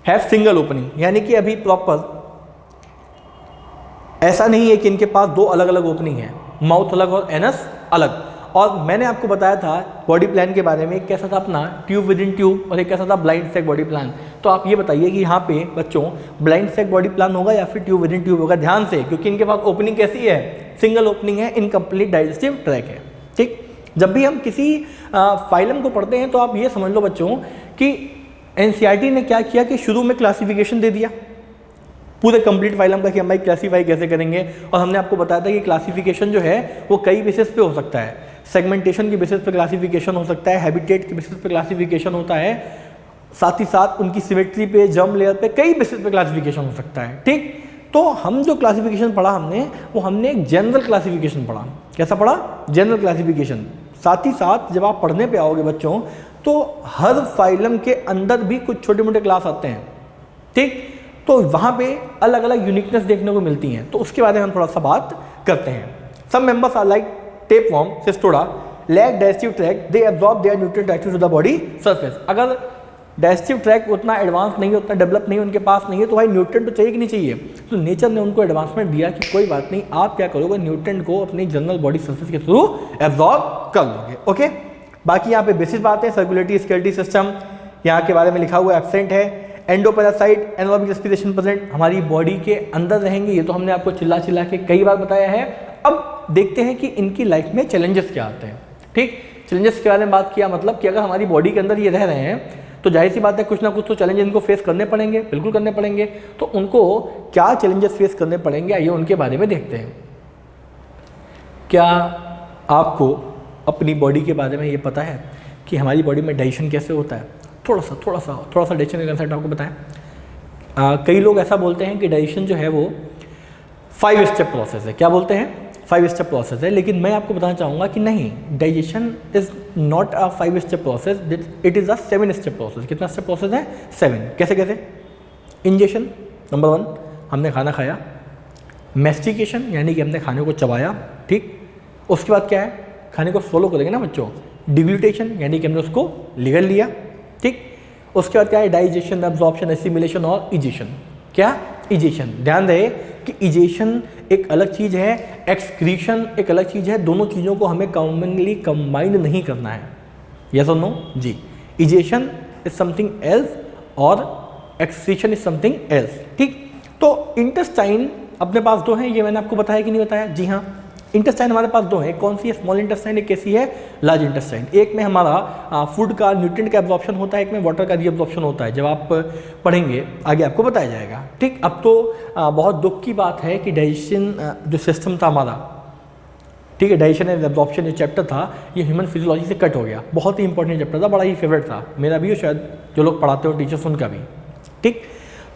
have single opening, यानी कि अभी प्रॉपर ऐसा नहीं है कि इनके पास दो अलग अलग ओपनिंग है, माउथ अलग और एनस अलग। और मैंने आपको बताया था बॉडी प्लान के बारे में, एक कैसा था अपना ट्यूब विद इन ट्यूब और एक कैसा था ब्लाइंड सैक बॉडी प्लान। तो आप ये बताइए कि यहाँ पे बच्चों ब्लाइंड सैक बॉडी प्लान होगा या फिर ट्यूब विद इन ट्यूब होगा? ध्यान से, क्योंकि इनके पास ओपनिंग कैसी है, सिंगल ओपनिंग है, इनकम्प्लीट डाइजेस्टिव ट्रैक है। ठीक, जब भी हम किसी फाइलम को पढ़ते हैं तो आप ये समझ लो बच्चों कि एनसीईआरटी ने क्या किया कि शुरू में क्लासिफिकेशन दे दिया पूरे कंप्लीट फाइलम का कि हम भाई क्लासीफाई कैसे करेंगे। और हमने आपको बताया था कि क्लासिफिकेशन जो है वो कई बेसिस पे हो सकता है, सेगमेंटेशन के बेसिस पे क्लासिफिकेशन हो सकता है, हैबिटेट के बेसिस पे क्लासिफिकेशन होता है, साथ ही साथ उनकी सिमेट्री पे, जर्म लेयर पे, कई बेसिस पे क्लासिफिकेशन हो सकता है। ठीक, तो हम जो क्लासिफिकेशन पढ़ा हमने एक जनरल क्लासिफिकेशन पढ़ा। कैसा पढ़ा? General classification. साथ ही साथ जब आप पढ़ने पे आओगे बच्चों तो हर फाइलम के अंदर भी कुछ छोटे मोटे क्लास आते हैं। ठीक, तो वहाँ पे अलग अलग यूनिकनेस देखने को मिलती हैं, तो उसके बारे में हम थोड़ा सा बात करते हैं। Some members are like tapeworm, cystoda, lack digestive track, they absorb their nutrient directly to the body surface. अगर डाइजेस्टिव ट्रैक उतना एडवांस नहीं है, उतना डेवलप नहीं है, उनके पास नहीं है, तो भाई न्यूट्रिएंट तो चाहिए कि नहीं चाहिए? तो नेचर ने उनको एडवांसमेंट दिया कि कोई बात नहीं, आप क्या करोगे, न्यूट्रिएंट को अपनी जनरल बॉडी सरफेस के थ्रू एब्जॉर्ब कर लोगे। ओके, बाकी यहाँ पे बेसिस बात है, सर्कुलेटरी स्केलेटरी सिस्टम यहाँ के बारे में लिखा हुआ एब्सेंट है। एंडोपैरासाइट, एनारोबिक रेस्पिरेशन प्रेजेंट, हमारी बॉडी के अंदर रहेंगे, ये तो हमने आपको चिल्ला चिल्ला के कई बार बताया है। अब देखते हैं कि इनकी लाइफ में चैलेंजेस क्या आते हैं। ठीक, चैलेंजेस के बारे में बात किया, मतलब कि अगर हमारी बॉडी के अंदर ये रह रहे हैं तो जाहिर सी बात है कुछ ना कुछ तो चैलेंज इनको फेस करने पड़ेंगे, बिल्कुल करने पड़ेंगे। तो उनको क्या चैलेंजेस फेस करने पड़ेंगे, आइए उनके बारे में देखते हैं। क्या आपको अपनी बॉडी के बारे में ये पता है कि हमारी बॉडी में डाइजेशन कैसे होता है? थोड़ा सा डाइजेशन का कंसेप्ट आपको बताएं। कई लोग ऐसा बोलते हैं कि डाइजेशन जो है वो 5 स्टेप प्रोसेस है। क्या बोलते हैं? 5 स्टेप प्रोसेस है, लेकिन मैं आपको बताना चाहूँगा कि नहीं, digestion is not a 5 step process, it is a 7 step process. कितना स्टेप प्रोसेस है? 7। कैसे कैसे? इंजेशन, नंबर 1, हमने खाना खाया। मैस्टिकेशन, यानी कि हमने खाने को चबाया। ठीक, उसके बाद क्या है, खाने को स्वलो करेंगे ना बच्चों। डिग्लूटेशन, यानी कि हमने उसको निगल लिया। ठीक, उसके बाद क्या है, डाइजेशन, एब्जॉर्प्शन, एसिमिलेशन और इजेशन। क्या? इजेशन। ध्यान रहे कि इजेशन एक अलग चीज़ है, एक्सक्रीशन एक अलग चीज़ है, दोनों चीज़ों को हमें कॉमनली कंबाइन नहीं करना है। यस और नो? जी, इजेशन इज समथिंग एल्स और एक्सक्रीशन इज समथिंग एल्स। ठीक, तो इंटेस्टाइन अपने पास दो हैं, ये मैंने आपको बताया कि नहीं बताया? जी हाँ, इंटेस्टाइन हमारे पास दो है। कौन सी है? स्मॉल इंटेस्टाइन, एक कैसी है? Large intestine. एक में हमारा फूड का, न्यूट्रिएंट का एब्जॉर्प्शन होता है, एक में वाटर का रीअब्जॉर्प्शन होता है। जब आप पढ़ेंगे आगे आपको बताया जाएगा। ठीक, अब तो बहुत दुख की बात है कि डाइजेशन जो सिस्टम था हमारा, ठीक है, डाइजेशन एंड एब्जॉर्प्शन जो चैप्टर था ये ह्यूमन फिजियोलॉजी से कट हो गया। बहुत ही इंपॉर्टेंट चैप्टर था, बड़ा ही फेवरेट था मेरा भी और शायद जो लोग पढ़ाते हो टीचर्स उनका भी। ठीक,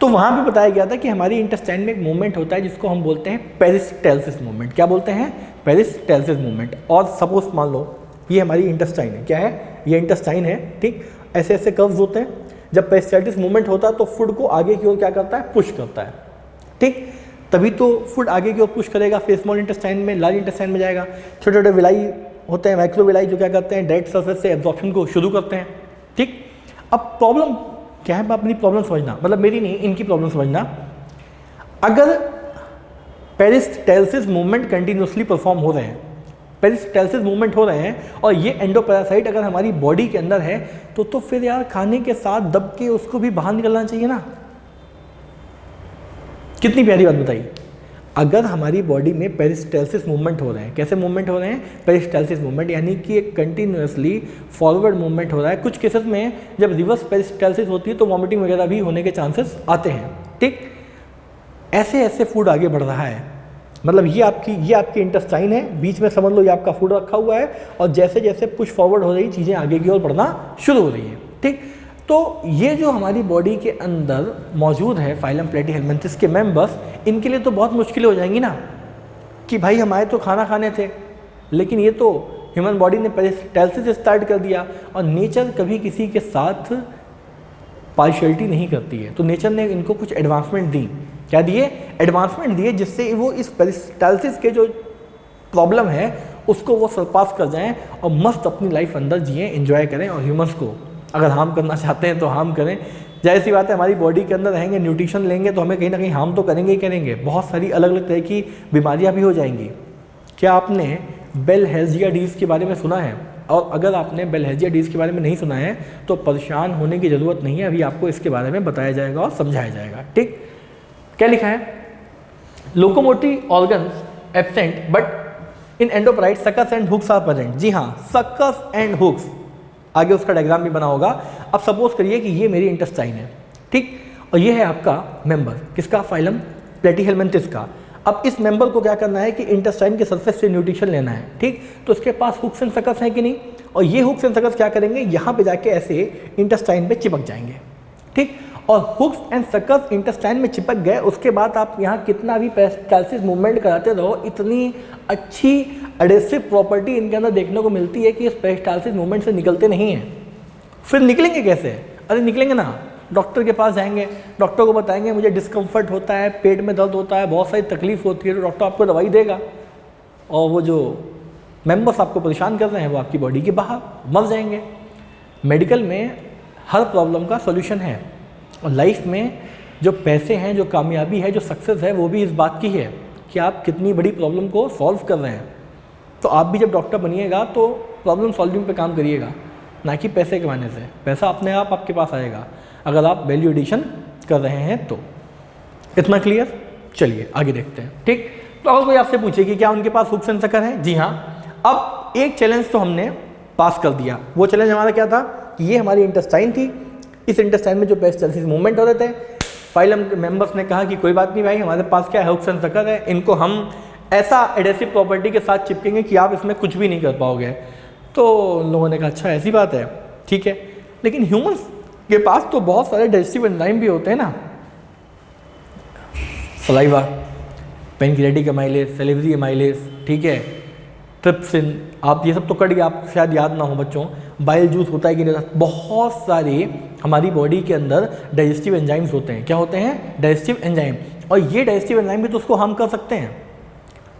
तो वहाँ पे बताया गया था कि हमारी इंटेस्टाइन में एक मूवमेंट होता है जिसको हम बोलते हैं पेरिस्टाल्सिस मूवमेंट। क्या बोलते हैं? Peristalsis movement. और सपोज मान लो ये हमारी इंटेस्टाइन है। क्या है? ये इंटेस्टाइन है। ठीक, ऐसे ऐसे कर्व्स होते हैं। जब पेरिस्टाल्सिस मूवमेंट होता है तो फूड को आगे की ओर क्या करता है? पुश करता है। ठीक, तभी तो फूड आगे की ओर पुश करेगा, फिर स्मॉल इंटेस्टाइन में, लार्ज इंटेस्टाइन में जाएगा। छोटे छोटे विलाई होते हैं, माइक्रोविलाई, जो क्या करते हैं, डायरेक्ट सर्फेस से एब्जॉर्प्शन को शुरू करते हैं। ठीक, अब प्रॉब्लम क्या है? अपनी प्रॉब्लम समझना, मतलब मेरी नहीं, इनकी प्रॉब्लम समझना। अगर पेरिस्टाल्सिस मूवमेंट कंटिन्यूसली परफॉर्म हो रहे हैं, पेरिस्टाल्सिस मूवमेंट हो रहे हैं और ये एंडोपैरासाइट अगर हमारी बॉडी के अंदर है तो फिर यार खाने के साथ दब के उसको भी बाहर निकलना चाहिए ना। कितनी प्यारी बात बताइए। अगर हमारी बॉडी में पेरिस्टाल्सिस मूवमेंट हो रहे हैं, कैसे मूवमेंट हो रहे हैं? पेरिस्टाल्सिस मूवमेंट, यानी कि एक कंटिन्यूसली फॉरवर्ड मूवमेंट हो रहा है। कुछ केसेस में जब रिवर्स पेरिस्टाल्सिस होती है तो वॉमिटिंग वगैरह भी होने के चांसेस आते हैं। ठीक, ऐसे ऐसे फूड आगे बढ़ रहा है, मतलब ये आपकी इंटेस्टाइन है, बीच में समझ लो ये आपका फूड रखा हुआ है और जैसे जैसे पुश फॉरवर्ड हो रही चीज़ें आगे की ओर बढ़ना शुरू हो रही है। ठीक, तो ये जो हमारी बॉडी के अंदर मौजूद है फाइलम प्लेटीहेलमिन्थेस के मेंबर्स, इनके लिए तो बहुत मुश्किल हो जाएंगी ना कि भाई हम आए तो खाना खाने थे, लेकिन ये तो ह्यूमन बॉडी ने पेरिस्टाल्सिस स्टार्ट कर दिया, और नेचर कभी किसी के साथ पार्शियलिटी नहीं करती है। तो नेचर ने इनको कुछ एडवांसमेंट दी। क्या दिए? एडवांसमेंट दिए, जिससे वो इस पेरिस्टाल्सिस के जो प्रॉब्लम है उसको वो सरपास कर जाएं और मस्त अपनी लाइफ अंदर जिएं, एंजॉय करें। और ह्यूमंस को अगर हार्म करना चाहते हैं तो हार्म करें। जाहिर सी बात है, हमारी बॉडी के अंदर रहेंगे, न्यूट्रिशन लेंगे तो हमें कहीं ना कहीं हार्म तो करेंगे ही करेंगे। बहुत सारी अलग अलग तरह की बीमारियां भी हो जाएंगी। क्या आपने बेलहेजिया डिजीज़ के बारे में सुना है? और अगर आपने बेलहेजिया डिजीज़ के बारे में नहीं सुना है तो परेशान होने की ज़रूरत नहीं है, अभी आपको इसके बारे में बताया जाएगा और समझाया जाएगा। ठीक, क्या लिखा है? Locomotive organs absent but in endoparasite suckers and hooks are present. जी हाँ, सकस एंड हुक्स, आगे उसका डायग्राम भी बना होगा। अब सपोज करिए कि ये मेरी इंटेस्टाइन है, ठीक, और ये है आपका मेंबर, किसका? फाइलम प्लेटीहेलमिन्थिस का। अब इस मेंबर को क्या करना है कि इंटेस्टाइन के सरफेस से न्यूट्रिशन लेना है, ठीक। तो इसके पास हुक्स एंड सकस है कि नहीं, और ये हुक्स एंड सकस क्या करेंगे, यहाँ पे जाके ऐसे इंटेस्टाइन पे चिपक जाएंगे, ठीक। और हुक्स एंड सकस इंटेस्टाइन में चिपक गए, उसके बाद आप यहाँ कितना भी पेरिस्टाल्सिस मूवमेंट कराते रहो, इतनी अच्छी एडेसिव प्रॉपर्टी इनके अंदर देखने को मिलती है कि इस पेरिस्टाल्सिस मूवमेंट से निकलते नहीं हैं। फिर निकलेंगे कैसे? अरे निकलेंगे ना, डॉक्टर के पास जाएंगे, डॉक्टर को बताएंगे मुझे डिस्कम्फर्ट होता है, पेट में दर्द होता है, बहुत सारी तकलीफ होती है, तो डॉक्टर आपको दवाई देगा, और वो जो मेंबर्स आपको परेशान कर रहे हैं वो आपकी बॉडी के बाहर मर जाएंगे। मेडिकल में हर प्रॉब्लम का सॉल्यूशन है, और लाइफ में जो पैसे हैं, जो कामयाबी है, जो सक्सेस है, वो भी इस बात की है कि आप कितनी बड़ी प्रॉब्लम को सॉल्व कर रहे हैं। तो आप भी जब डॉक्टर बनिएगा तो प्रॉब्लम सॉल्विंग पे काम करिएगा, ना कि पैसे कमाने से। पैसा अपने आप आपके पास आएगा अगर आप वैल्यू एडिशन कर रहे हैं तो। इतना क्लियर? चलिए आगे देखते हैं, ठीक। तो अगर कोई आपसे पूछे कि क्या उनके पास हुक्स एंड सकस है, जी हाँ। अब एक चैलेंज तो हमने पास कर दिया। वो चैलेंज हमारा क्या था कि ये हमारी इंटेस्टाइन थी, इस इंटेस्टाइन में जो पेरिस्टाल्सिस मूवमेंट हो रहे थे, फाइलम के मेंबर्स ने कहा कि कोई बात नहीं भाई, हमारे पास क्या है, हुक्स एंड सकस है, इनको हम ऐसा एडेसिव प्रॉपर्टी के साथ चिपकेंगे कि आप इसमें कुछ भी नहीं कर पाओगे। तो लोगों ने कहा अच्छा ऐसी बात है, ठीक है। लेकिन ह्यूमंस के पास तो बहुत सारे डाइजेस्टिव एंजाइम भी होते हैं ना, saliva, pancreatic amylase, salivary amylase, ठीक है, ट्रिप्सिन, आप ये सब तो कट गया, आपको शायद याद ना हो बच्चों। बाइल जूस होता है कि नहीं, बहुत सारे हमारी बॉडी के अंदर डाइजेस्टिव एंजाइम्स होते हैं। क्या होते हैं? Digestive enzyme. और ये डाइजेस्टिव एंजाइम भी तो उसको हार्म कर सकते हैं।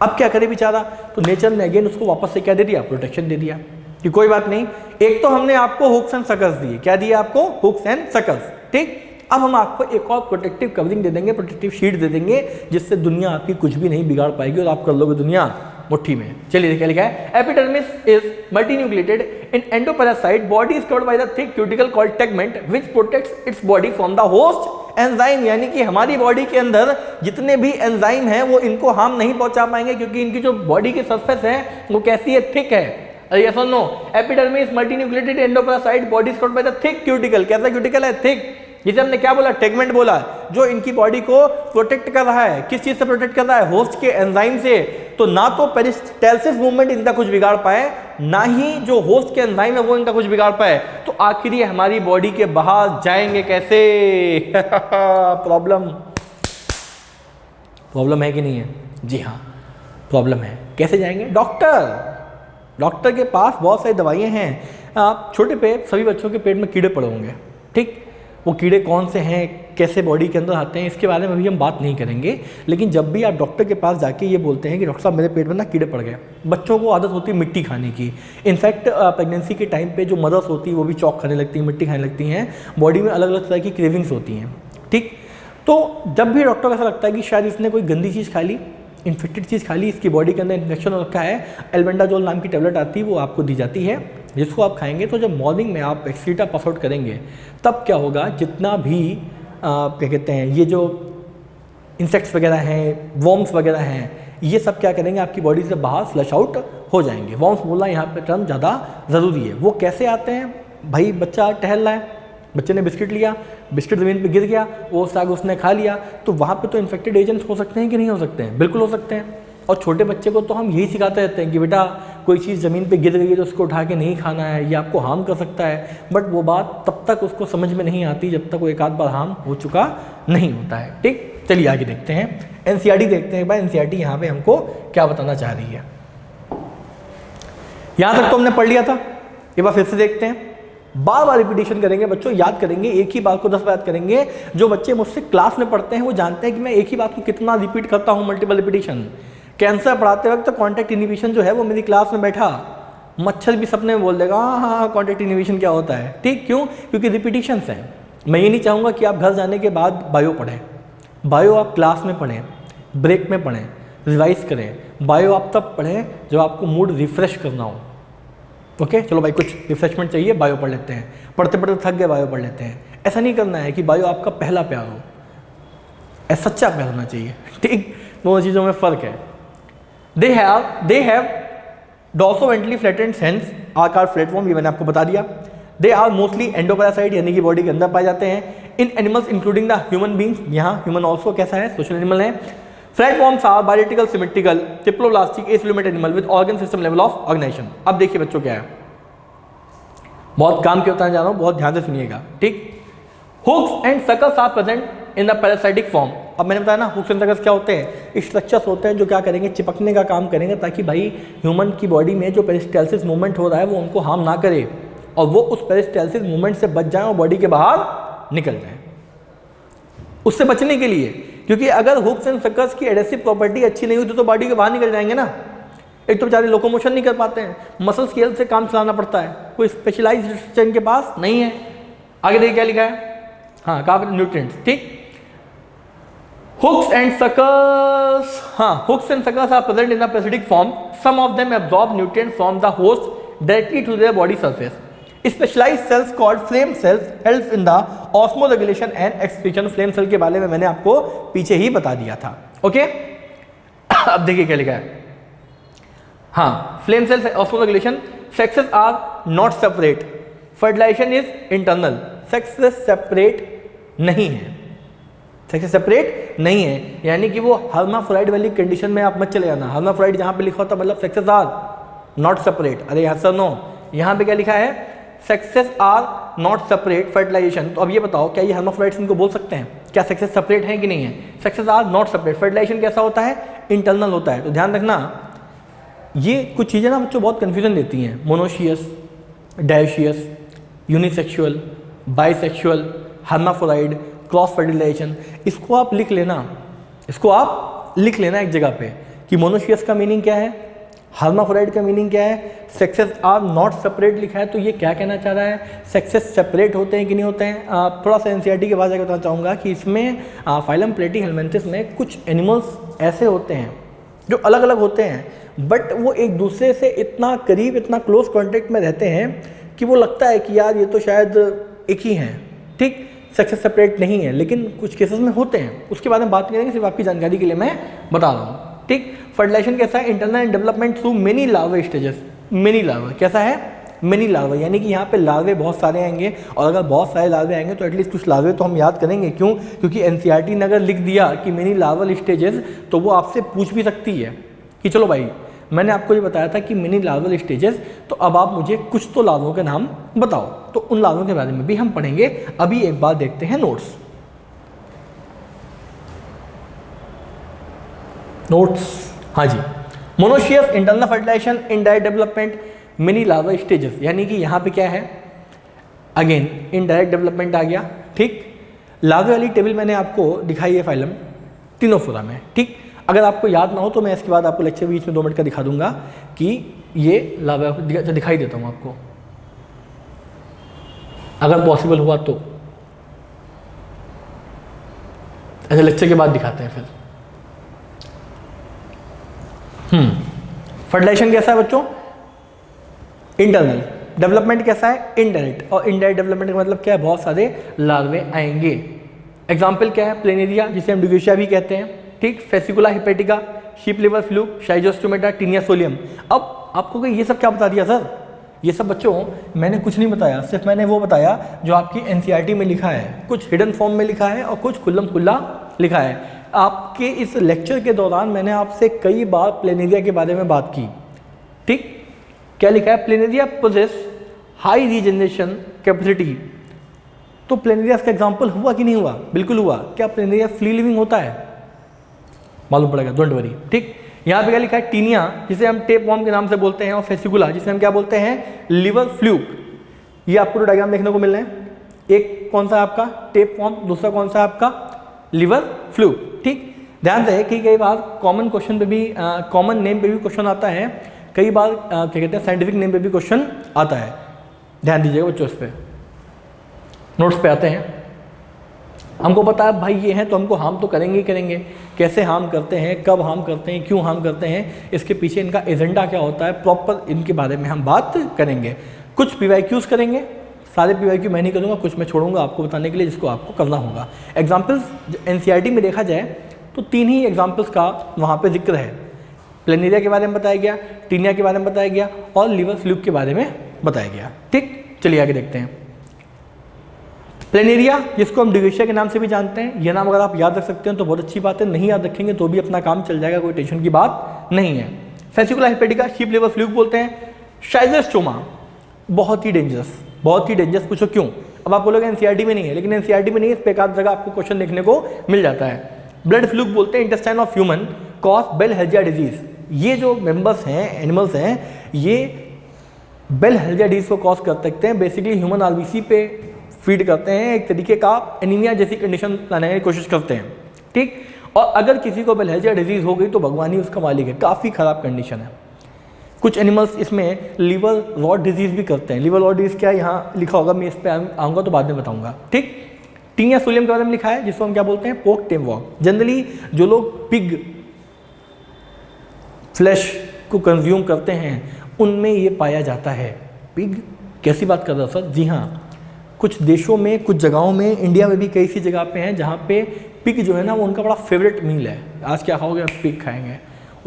अब क्या करे बेचारा? तो नेचर ने अगेन उसको वापस से क्या दे दिया? प्रोटेक्शन दे दिया कि कोई बात नहीं, एक तो हमने आपको हुक्स एंड सकस दिए। क्या दिए आपको? हुक्स एंड सकस, ठीक। अब हम आपको एक और प्रोटेक्टिव कवरिंग दे देंगे, प्रोटेक्टिव शीट दे देंगे, जिससे दुनिया आपकी कुछ भी नहीं बिगाड़ पाएगी और आप कर लोगे दुनिया मुट्ठी में। चलिए क्या लिखा है? Epidermis is multinucleated in endoparasite, body is covered by the thick cuticle called tegmen which protects its body from the host enzyme. यानी कि हमारी बॉडी के अंदर जितने भी एंजाइम हैं वो इनको हार्म नहीं पहुंचा पाएंगे, क्योंकि इनकी जो बॉडी की सरफेस है वो कैसी है? थिक है। यस और no? Epidermis multinucleated endoparasite, body is covered by the thick cuticle. कैसा क्यूटिकल है? थिक। जिसे हमने क्या बोला? टेगमेंट बोला, जो इनकी बॉडी को प्रोटेक्ट कर रहा है। किस चीज से प्रोटेक्ट कर रहा है? होस्ट के एंजाइम से। तो ना तो पेरिस्टाल्सिस मूवमेंट इनका कुछ बिगाड़ पाए, ना ही जो होस्ट के एंजाइम है वो इनका कुछ बिगाड़ पाए। तो आखिर ये हमारी बॉडी के बाहर जाएंगे कैसे? प्रॉब्लम है कि नहीं है? जी हाँ, प्रॉब्लम है। कैसे जाएंगे? डॉक्टर के पास बहुत सारी दवाइयाँ हैं। छोटे पे सभी बच्चों के पेट में कीड़े पड़े होंगे, ठीक। वो कीड़े कौन से हैं, कैसे बॉडी के अंदर आते हैं, इसके बारे में भी हम बात नहीं करेंगे। लेकिन जब भी आप डॉक्टर के पास जाके ये बोलते हैं कि डॉक्टर साहब मेरे पेट में ना कीड़े पड़ गए, बच्चों को आदत होती है मिट्टी खाने की। इनफैक्ट प्रेगनेंसी के टाइम पे जो मदर्स होती है वो भी चौक खाने लगती हैं, मिट्टी खाने लगती हैं। बॉडी में अलग अलग तरह की क्रेविंग्स होती हैं, ठीक। तो जब भी डॉक्टर को ऐसा लगता है कि शायद इसने कोई गंदी चीज़ खा ली, इन्फेक्टेड चीज़ खा ली, इसकी बॉडी के अंदर इन्फेक्शन हो रखा है, एल्बेंडाजोल नाम की टेबलेट आती है, वो आपको दी जाती है, जिसको आप खाएंगे। तो जब मॉर्निंग में आप एक्सक्रीटा पास आउट करेंगे तब क्या होगा, जितना भी क्या कहते हैं ये जो इंसेक्ट्स वगैरह हैं, वॉर्म्स वगैरह हैं, ये सब क्या करेंगे आपकी बॉडी से बाहर फ्लश आउट हो जाएंगे। वॉर्म्स बोलना यहाँ पे टर्म ज़्यादा ज़रूरी है। वो कैसे आते हैं भाई? बच्चा टहल रहा है, बच्चे ने बिस्किट लिया, बिस्किट ज़मीन पे गिर गया, वो साग उसने खा लिया, तो वहाँ पे तो इन्फेक्टेड एजेंट्स हो सकते हैं कि नहीं हो सकते हैं? बिल्कुल हो सकते हैं। और छोटे बच्चे को तो हम यही सिखाते रहते हैं कि बेटा कोई चीज़ ज़मीन पे गिर गई है तो उसको उठा के नहीं खाना है, ये आपको हार्म कर सकता है। बट वो बात तब तक उसको समझ में नहीं आती जब तक वो एक आध बार हार्म हो चुका नहीं होता है, ठीक। चलिए आगे देखते हैं, एनसीईआरटी देखते हैं। भाई एनसीईआरटी यहाँ पे हमको क्या बताना चाह रही है। यहाँ तक तो हमने पढ़ लिया था, एक बार फिर से देखते हैं। बार बार रिपीटेशन करेंगे बच्चों, याद करेंगे, एक ही बात को 10 बार याद करेंगे। जो बच्चे मुझसे क्लास में पढ़ते हैं वो जानते हैं कि मैं एक ही बात को कितना रिपीट करता हूँ, मल्टीपल रिपीटेशन। कैंसर पढ़ाते वक्त तो कॉन्टैक्ट इनहिबिशन जो है वो मेरी क्लास में बैठा मच्छर भी सपने में बोल देगा हाँ हाँ कॉन्टैक्ट इनहिबिशन क्या होता है, ठीक। क्यों? क्योंकि रिपीटिशंस हैं। मैं ये नहीं चाहूँगा कि आप घर जाने के बाद बायो पढ़ें। बायो आप क्लास में पढ़ें, ब्रेक में पढ़ें, रिवाइज करें। बायो आप तब पढ़ें जब आपको मूड रिफ्रेश करना हो। ओके चलो भाई, कुछ रिफ्रेशमेंट चाहिए, बायो पढ़ लेते हैं। पढ़ते पढ़ते थक गए, बायो पढ़ लेते हैं। ऐसा नहीं करना है कि बायो आपका पहला प्यार हो, ऐसा सच्चा प्यार होना चाहिए, ठीक। दोनों चीज़ों में फ़र्क है। They have dorsoventrally flattened hence are called flatworm, ये मैंने आपको बता दिया। दे आर मोस्टली एंडोपैरासाइट, यानी कि बॉडी के अंदर पाए जाते हैं। In animals including the human beings, यहाँ ह्यूमन ऑल्सो कैसा है, सोशल एनिमल है। Flatworms are bilaterally, symmetrical, diploblastic, acoelomate animal with organ system level of organisation. अब देखिए बच्चों क्या है, बहुत काम के बताने जा रहा हूँ, बहुत ध्यान से सुनिएगा, ठीक। Hooks and suckers are present in the parasitic form. अब मैंने बताया ना, हुक्स एंड सकल्स क्या होते हैं, स्ट्रक्चर्स होते हैं जो क्या करेंगे, चिपकने का काम करेंगे ताकि भाई ह्यूमन की बॉडी में जो पेरिस्टाल्सिस मूवमेंट हो रहा है वो उनको हार्म ना करे और वो उस पेरिस्टाल्सिस मूवमेंट से बच जाए और बॉडी के बाहर निकल जाए। उससे बचने के लिए, क्योंकि अगर हुक्स एंड सकल्स की एडेसिव प्रॉपर्टी अच्छी नहीं हुई तो बॉडी के बाहर निकल जाएंगे ना। एक तो बेचारे लोकोमोशन नहीं कर पाते हैं, मसल स्केल से काम चलाना पड़ता है, कोई स्पेशलाइज्ड स्ट्रक्चर इनके पास नहीं है। आगे देखिए क्या लिखा है, हाँ कार्बन न्यूट्रिएंट्स, ठीक। हुक्स एंड सकल्स, हाँ hooks and suckers are present in the parasitic form. Some of them absorb nutrients from the host directly to their body surface. Specialised cells called flame cells help in the osmoregulation and excretion. Flame cell के बारे में मैंने आपको पीछे ही बता दिया था, okay. अब देखिए क्या लिखा है, हाँ flame cells osmo regulation. Sexes are not separate, fertilisation is internal. Sexes separate नहीं है, सेक्सेस सेपरेट नहीं है, यानी कि वो हर्माफ्रोडाइट वाली कंडीशन में आप मत चले जाना। हर्माफ्रोडाइट जहाँ पे लिखा होता मतलब सेक्सेस आर नॉट सेपरेट। अरे यहाँ सर नो, यहाँ पे क्या लिखा है, sexes are not separate fertilisation. तो अब ये बताओ क्या ये हर्माफ्रोडाइट्स इनको बोल सकते हैं, क्या सेक्सेस सेपरेट है कि नहीं है? Sexes are not separate. Fertilisation कैसा होता है, इंटरनल होता है। तो ध्यान रखना, ये कुछ चीज़ें ना बच्चों बहुत कन्फ्यूजन देती हैं। Monoecious, dioecious, unisexual, bisexual, hermaphrodite, cross fertilisation, इसको आप लिख लेना, इसको आप लिख लेना एक जगह पे कि मोनोशियस का मीनिंग क्या है, हर्माफ्रोडाइट का मीनिंग क्या है, सेक्सेस आर नॉट सेपरेट लिखा है तो ये क्या कहना चाह रहा है, सेक्सेस सेपरेट होते हैं कि नहीं होते हैं। थोड़ा सा एनसीईआरटी के बाद जाकर बताना चाहूँगा कि इसमें फाइलम प्लेटीहेल्मिन्थेस में कुछ एनिमल्स ऐसे होते हैं जो अलग अलग होते हैं बट वो एक दूसरे से इतना करीब, इतना क्लोज कॉन्टेक्ट में रहते हैं कि वो लगता है कि यार ये तो शायद एक ही हैं, ठीक। सेक्सेस सेपरेट नहीं है, लेकिन कुछ केसेस में होते हैं, उसके बारे में बात करेंगे, सिर्फ आपकी जानकारी के लिए मैं बता रहा हूँ, ठीक। फर्टिलाइजेशन कैसा है, internal development through many larva stages. Many larva कैसा है, मेनी लार्वा, यानी कि यहाँ पे लार्वे बहुत सारे आएंगे और अगर बहुत सारे लार्वे आएंगे तो एटलीस्ट कुछ लार्वे तो हम याद करेंगे। क्यों? क्योंकि एनसीईआरटी ने अगर लिख दिया कि मेनी लार्वल स्टेजेस तो वो आपसे पूछ भी सकती है कि चलो भाई मैंने आपको ये बताया था कि मिनी लार्वल स्टेजेस, तो अब आप मुझे कुछ तो लार्वों के नाम बताओ। तो उन लार्वों के बारे में भी हम पढ़ेंगे। अभी एक बार देखते हैं नोट्स। हाँ जी, monoecious, internal fertilisation, indirect development, many larva stages, यानी कि यहाँ पे क्या है, अगेन इनडायरेक्ट डेवलपमेंट आ गया, ठीक। लार्वे वाली टेबल मैंने आपको दिखाई है फाइलम तीनों फोरा में, ठीक। अगर आपको याद ना हो तो मैं इसके बाद आपको लेक्चर बीच में 2 मिनट का दिखा दूंगा कि ये लार्वा दिखाई देता हूँ आपको, अगर पॉसिबल हुआ तो। ऐसे लेक्चर के बाद दिखाते हैं फिर। फर्टिलाइजेशन कैसा है बच्चों, इंटरनल। डेवलपमेंट कैसा है, इनडायरेक्ट। और इनडायरेक्ट डेवलपमेंट का मतलब क्या है, बहुत सारे लार्वे आएंगे। एग्जाम्पल क्या है, प्लेनेरिया जिसे हम ड्यूगेशिया भी कहते हैं, ठीक। Fasciola hepatica, sheep liver fluke, शाइजोस्टोमेटा, टीनिया सोलियम। अब आपको ये सब क्या बता दिया सर, ये सब बच्चों मैंने कुछ नहीं बताया, सिर्फ मैंने वो बताया जो आपकी एनसीईआरटी में लिखा है। कुछ हिडन फॉर्म में लिखा है और कुछ खुल्लम खुल्ला लिखा है। आपके इस लेक्चर के दौरान मैंने आपसे कई बार प्लेनेरिया के बारे में बात की, ठीक। क्या लिखा है, planaria possess high regeneration capacity. तो प्लेनेरिया का एग्जांपल हुआ कि नहीं हुआ, बिल्कुल हुआ। क्या प्लेनेरिया फ्री लिविंग होता है, मालूम पड़ेगा, डोंट वरी, ठीक। यहाँ पे क्या लिखा है, टीनिया जिसे हम टेप वॉर्म के नाम से बोलते हैं, और फेसिकुला जिसे हम क्या बोलते हैं, लिवर फ्लूक। ये आपको डायग्राम देखने को मिल रहे हैं, एक कौन सा आपका टेप वॉर्म, दूसरा कौन सा आपका लिवर फ्लूक। ठीक, ध्यान रहे कि कई बार कॉमन क्वेश्चन पे भी कॉमन नेम पे भी क्वेश्चन आता है, कई बार क्या कहते हैं साइंटिफिक नेम पे भी क्वेश्चन आता है। ध्यान दीजिएगा बच्चों, इस पे नोट्स पे आते हैं। हमको पता है भाई ये है तो हमको हार्म तो करेंगे ही करेंगे, कैसे हार्म करते हैं, कब हार्म करते हैं, क्यों हार्म करते हैं, इसके पीछे इनका एजेंडा क्या होता है, प्रॉपर इनके बारे में हम बात करेंगे। कुछ पीवाईक्यूज करेंगे, सारे पीवाईक्यू मैं नहीं करूँगा, कुछ मैं छोड़ूंगा आपको बताने के लिए जिसको आपको करना होगा। एग्जाम्पल्स एनसीईआरटी में देखा जाए तो 3 ही एग्जाम्पल्स का वहाँ पे जिक्र है। प्लेनेरिया के बारे में बताया गया, टीनिया के बारे में बताया गया, और लिवर फ्लूक के बारे में बताया गया। ठीक, चलिए आगे देखते हैं। प्लेनेरिया जिसको हम डिगेशिया के नाम से भी जानते हैं, यह नाम अगर आप याद रख सकते हैं तो बहुत अच्छी बात है, नहीं याद रखेंगे तो भी अपना काम चल जाएगा, कोई टेंशन की बात नहीं है। फेसिकुला हेपेटिका शीप लिवर फ्लूक बोलते हैं। शाइज़ोस्टोमा बहुत ही डेंजरस, बहुत ही डेंजरस। पूछो क्यों? अब आप बोलोगे एनसीईआरटी में नहीं है, लेकिन एनसीईआरटी में नहीं है, इस पे एक आध जगह आपको क्वेश्चन देखने को मिल जाता है। ब्लड फ्लूक बोलते हैं, intestine of human cause bilharzia disease. ये जो मेंबर्स हैं, एनिमल्स हैं, ये बेलहेजिया डिजीज को कॉज कर सकते हैं। बेसिकली ह्यूमन आरबीसी पे फीड करते हैं, एक तरीके का एनीमिया जैसी कंडीशन लाने की कोशिश करते हैं। ठीक, और अगर किसी को बेलहेजिया डिजीज हो गई तो भगवान ही उसका मालिक है, काफ़ी खराब कंडीशन है। कुछ एनिमल्स इसमें लिवर रॉट डिजीज भी करते हैं। लिवर रॉट डिजीज क्या है यहाँ लिखा होगा, मैं इस पर आऊँगा तो बाद में बताऊँगा। ठीक, टीनिया सोलियम के बारे में लिखा है, जिसको हम क्या बोलते हैं, पोक टेम वॉक। जनरली जो लोग पिग फ्लैश को कंज्यूम करते हैं उनमें ये पाया जाता है। पिग कैसी बात कर रहा हूँ सर? जी हाँ, कुछ देशों में, कुछ जगहों में, इंडिया में भी कई सी जगह पे हैं जहाँ पे पिग जो है ना वो उनका बड़ा फेवरेट मील है। आज क्या खाओगे? पिग खाएंगे,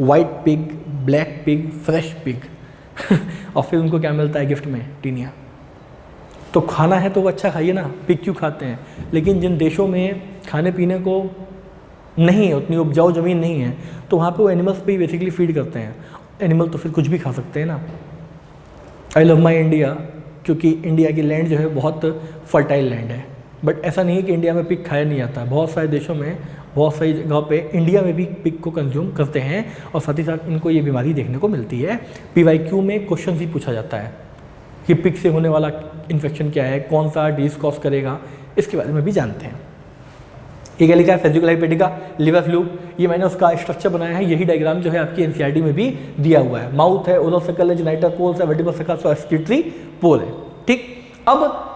white pig, black pig, fresh pig और फिर उनको क्या मिलता है गिफ्ट में? टीनिया। तो खाना है तो वो अच्छा खाइए ना, पिग क्यों खाते हैं? लेकिन जिन देशों में खाने पीने को नहीं है, उतनी उपजाऊ ज़मीन नहीं है, तो वहाँ पे वो एनिमल्स पे ही बेसिकली फीड करते हैं। एनिमल तो फिर कुछ भी खा सकते हैं ना। आई लव माई इंडिया, क्योंकि इंडिया की लैंड जो है बहुत फर्टाइल लैंड है। बट ऐसा नहीं है कि इंडिया में पिग खाया नहीं जाता। बहुत सारे देशों में, बहुत सारी जगहों पे इंडिया में भी पिग को कंज्यूम करते हैं, और साथ ही साथ इनको ये बीमारी देखने को मिलती है। पीवाईक्यू में क्वेश्चन ही पूछा जाता है कि पिग से होने वाला इन्फेक्शन क्या है, कौन सा डिजीज कॉज करेगा, इसके बारे में भी जानते हैं। ये क्या लिखा है? फेसिकुला हेपेटिका, लिवर फ्लूक। ये मैंने उसका स्ट्रक्चर बनाया है, यही डायग्राम जो है आपकी एनसीईआरटी में भी दिया हुआ है। माउथ है, ओरल सर्कल है, जेनिटल पोल्स है, वर्टिब्रल सर्कल और एक्सक्रीटरी पोल है। ठीक, अब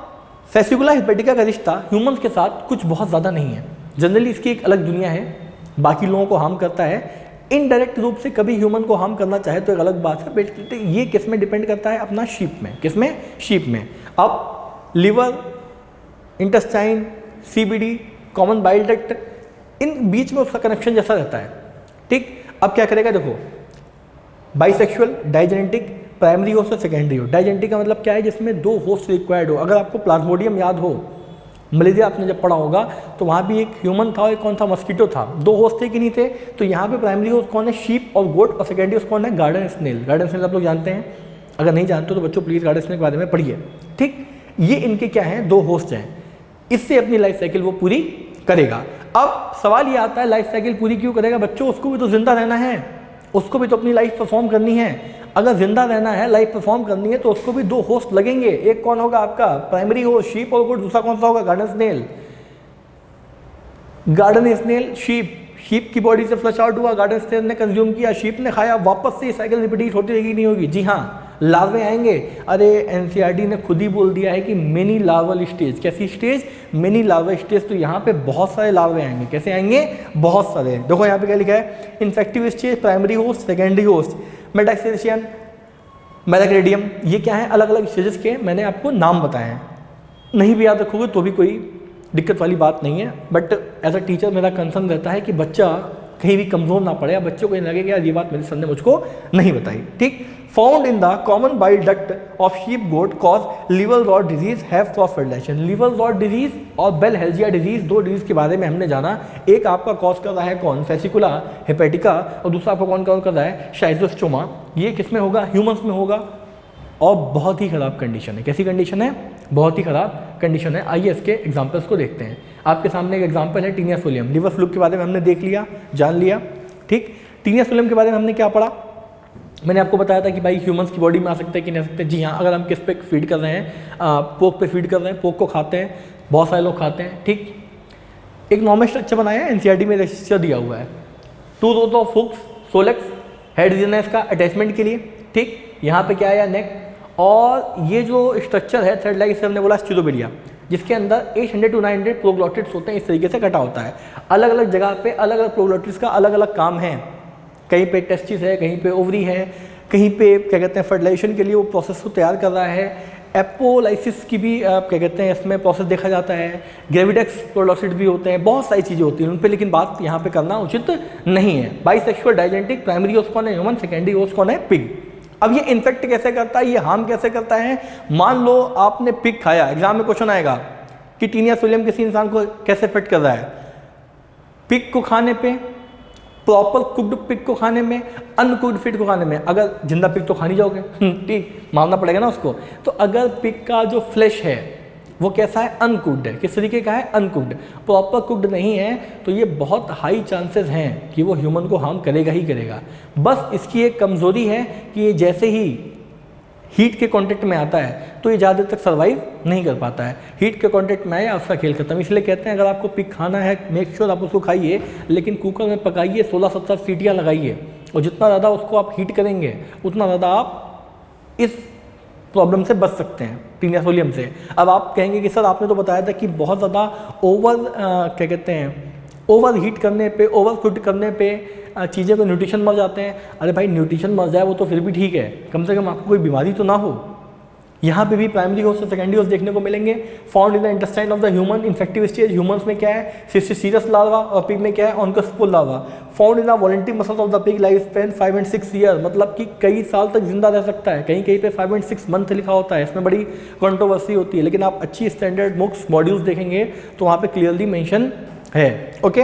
फेसिकुला हेपेटिका का रिश्ता ह्यूमंस के साथ कुछ बहुत ज़्यादा नहीं है। जनरली इसकी एक अलग दुनिया है, बाकी लोगों को हार्म करता है। इनडायरेक्ट रूप से कभी ह्यूमन को हार्म करना चाहे तो एक अलग बात है। बेसिकली ये किस में डिपेंड करता है? अपना शीप में। किस में? शीप में। अब liver, intestine, CBD, common bile duct, इन बीच में उसका कनेक्शन जैसा रहता है। ठीक, अब क्या करेगा? देखो, बाइसेक्सुअल, डाइजेनेटिक, प्राइमरी होस्ट और सेकेंडरी होस्ट। डाइजेनेटिक का मतलब क्या है? जिसमें 2 होस्ट रिक्वायर्ड हो। अगर आपको प्लाज्मोडियम याद हो, मलेरिया आपने जब पढ़ा होगा, तो वहाँ भी एक ह्यूमन था और एक कौन था? मस्कीटो था। 2 होस्ट थे कि नहीं थे? तो यहाँ पे प्राइमरी होस्ट कौन है? शीप और गोट, और सेकेंडरी होस्ट कौन है? Garden snail. गार्डन स्नेल आप लोग जानते हैं, अगर नहीं जानते तो बच्चों प्लीज़ गार्डन स्नेल के बारे में पढ़िए। ठीक, ये इनके क्या हैं? 2 होस्ट हैं। इससे अपनी लाइफ साइकिल वो पूरी करेगा। अब सवाल ये आता है, लाइफ साइकिल पूरी क्यों करेगा? बच्चों, उसको भी तो जिंदा रहना है, उसको भी तो अपनी लाइफ परफॉर्म करनी है। अगर जिंदा रहना है, लाइफ परफॉर्म करनी है, तो उसको भी 2 होस्ट लगेंगे। एक कौन होगा आपका? प्राइमरी होस्ट, शीप और गोट। दूसरा कौन सा होगा? Garden snail. Garden snail, sheep की बॉडी से फ्लश आउट हुआ, गार्डन स्नेल ने कंज्यूम किया, शीप ने खाया, वापस से साइकिल रिपीट होती रहेगी, नहीं होगी? जी हाँ, लार्वे आएंगे। अरे एनसीईआरटी ने खुद ही बोल दिया है कि मेनी लार्वल स्टेज। कैसी स्टेज? Many larval stage. तो यहाँ पे बहुत सारे लार्वे आएंगे। कैसे आएंगे? बहुत सारे। देखो यहाँ पे क्या लिखा है? Infective stage, primary host, secondary host, मेटाक्सेशियन, मेलाग्रेडियम। ये क्या है? अलग अलग स्टेजेस के मैंने आपको नाम बताए हैं। नहीं भी याद रखोगे तो भी कोई दिक्कत वाली बात नहीं है। बट एज अ टीचर मेरा कंसर्न रहता है कि बच्चा कहीं भी कमज़ोर ना पड़े, या बच्चों को ये लगे कि यार ये बात मेरे सर ने मुझको नहीं बताई। ठीक, found in the common bile duct of sheep goat cause liver rot disease have cross fertilisation. Liver rot disease और बेलहेजिया डिजीज, 2 डिजीज के बारे में हमने जाना। एक आपका कॉज कर रहा है कौन? फेसिकुला हेपेटिका, और दूसरा आपका कौन कॉज कर रहा है? शाइज़ोस्टोमा। ये किस में होगा? ह्यूमंस में होगा, और बहुत ही ख़राब कंडीशन है। कैसी कंडीशन है? बहुत ही ख़राब कंडीशन है। आइए इसके एग्जाम्पल्स को देखते हैं। आपके सामने एक एग्जाम्पल है टीनिया सोलियम। लिवर फ्लूक के बारे में हमने देख लिया, जान लिया। ठीक, टीनिया सोलियम के बारे में हमने क्या पढ़ा? मैंने आपको बताया था कि भाई ह्यूमंस की बॉडी में आ सकते हैं कि नहीं आ सकते। जी हाँ, अगर हम किस पे फीड कर रहे हैं, पोक पे फीड कर रहे हैं, पोक को खाते हैं, बहुत सारे लोग खाते हैं, ठीक। एक नॉर्मल स्ट्रक्चर बनाया है, एनसीईआरटी में स्ट्रक्चर दिया हुआ है, 2 rows of hooks, scolex, head region है इसका अटैचमेंट के लिए, ठीक। यहाँ पे क्या है, नेक, और ये जो स्ट्रक्चर है थ्रेड लाइक, इसे हमने बोला स्टिलोबिलिया, जिसके अंदर 800 to 900 प्रोग्लोटिड्स होते हैं। इस तरीके से कटा होता है। अलग अलग जगह पे अलग अलग प्रोग्लोटिड्स का अलग अलग काम है। कहीं पे टेस्टिस है, कहीं पे ओवरी है, कहीं पे क्या कहते हैं फर्टिलाइजेशन के लिए वो प्रोसेस को तैयार कर रहा है। एपोलाइसिस की भी क्या कहते हैं इसमें प्रोसेस देखा जाता है। ग्रेविडेक्स प्रोग्लोटिड्स भी होते हैं, बहुत सारी चीज़ें होती हैं उन पर, लेकिन बात यहाँ पे करना उचित नहीं है। बाइसेक्सुअल डाइजेनेटिक, प्राइमरी होस्ट कौन है, ह्यूमन, सेकेंडरी होस्ट कौन है, पिग। अब ये इन्फेक्ट कैसे करता है, ये हार्म कैसे करता है? मान लो आपने पिग खाया, एग्जाम में क्वेश्चन आएगा कि टीनिया सोलियम किसी इंसान को कैसे इफेक्ट कर रहा है। पिग को खाने पे, प्रॉपर कुक्ड पिग को खाने में, अनकुक्ड पिग को खाने में। अगर जिंदा पिग तो खा नहीं जाओगे, ठीक, मारना पड़ेगा ना उसको। तो अगर पिग का जो फ्लैश है वो कैसा है, अनकुक्ड है। किस तरीके का है, अनकुक्ड, प्रॉपर कुक्ड नहीं है, तो ये बहुत हाई चांसेस हैं कि वो ह्यूमन को हार्म करेगा ही करेगा। बस इसकी एक कमज़ोरी है कि ये जैसे ही हीट के कांटेक्ट में आता है तो ये ज़्यादा तक सर्वाइव नहीं कर पाता है। हीट के कांटेक्ट में आया, उसका खेल खत्म। इसलिए कहते हैं अगर आपको पिग खाना है, मेक श्योर आप उसको खाइए, लेकिन कुकर में पकाइए, 16-17 सीटियाँ लगाइए, और जितना ज़्यादा उसको आप हीट करेंगे उतना ज़्यादा आप इस प्रॉब्लम से बच सकते हैं, टीनिया सोलियम से। अब आप कहेंगे कि सर आपने तो बताया था कि बहुत ज़्यादा क्या कहते हैं ओवर हीट करने पे, ओवर कुक करने पे चीज़ें को न्यूट्रिशन मर जाते हैं। अरे भाई न्यूट्रिशन मर जाए वो तो फिर भी ठीक है, कम से कम आपको कोई बीमारी तो ना हो। यहाँ पे भी प्राइमरी होस्ट और सेकेंडरी होस्ट देखने को मिलेंगे। Found in the intestine of the human, infective stage. Humans में क्या है, सिस्टिसीरस लार्वा, और पिग में क्या है, oncosphere larva. Found in the voluntary muscles of the pig, life span 5 and 6 year, मतलब कि कई साल तक जिंदा रह सकता है। कहीं कहीं पे 5 and 6 मंथ लिखा होता है, इसमें बड़ी कंट्रोवर्सी होती है, लेकिन आप अच्छी स्टैंडर्ड बुक्स मॉड्यूल्स देखेंगे तो वहाँ पे क्लियरली मेंशन है। Okay,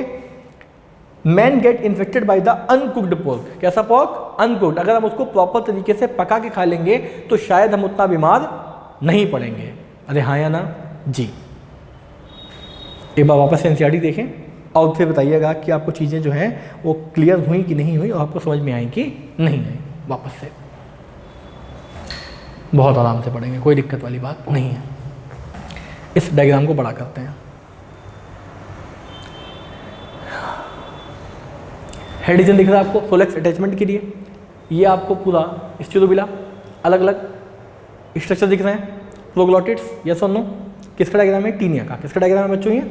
main get infected by the uncooked pork. कैसा पोर्क, अनकुक्ड। अगर हम उसको प्रॉपर तरीके से पका के खा लेंगे तो शायद हम उतना बीमार नहीं पड़ेंगे। अरे हाँ या ना जी। एक बार वापस एनसीईआरटी देखें और फिर बताइएगा कि आपको चीज़ें जो हैं वो क्लियर हुई कि नहीं हुई, और आपको समझ में आई कि नहीं आई। वापस से बहुत आराम से पढ़ेंगे, कोई दिक्कत वाली बात नहीं है। इस डायग्राम को बड़ा करते हैं। हेड रीजन दिख रहा है आपको सोलेक्स अटैचमेंट के लिए। ये आपको पूरा स्टिलोबिला, अलग अलग स्ट्रक्चर दिख रहे हैं, प्रोग्लोटिड्स, यस और नो। किसका डायग्राम है, टीनिया का। किसका डायग्राम है बच्चों, ये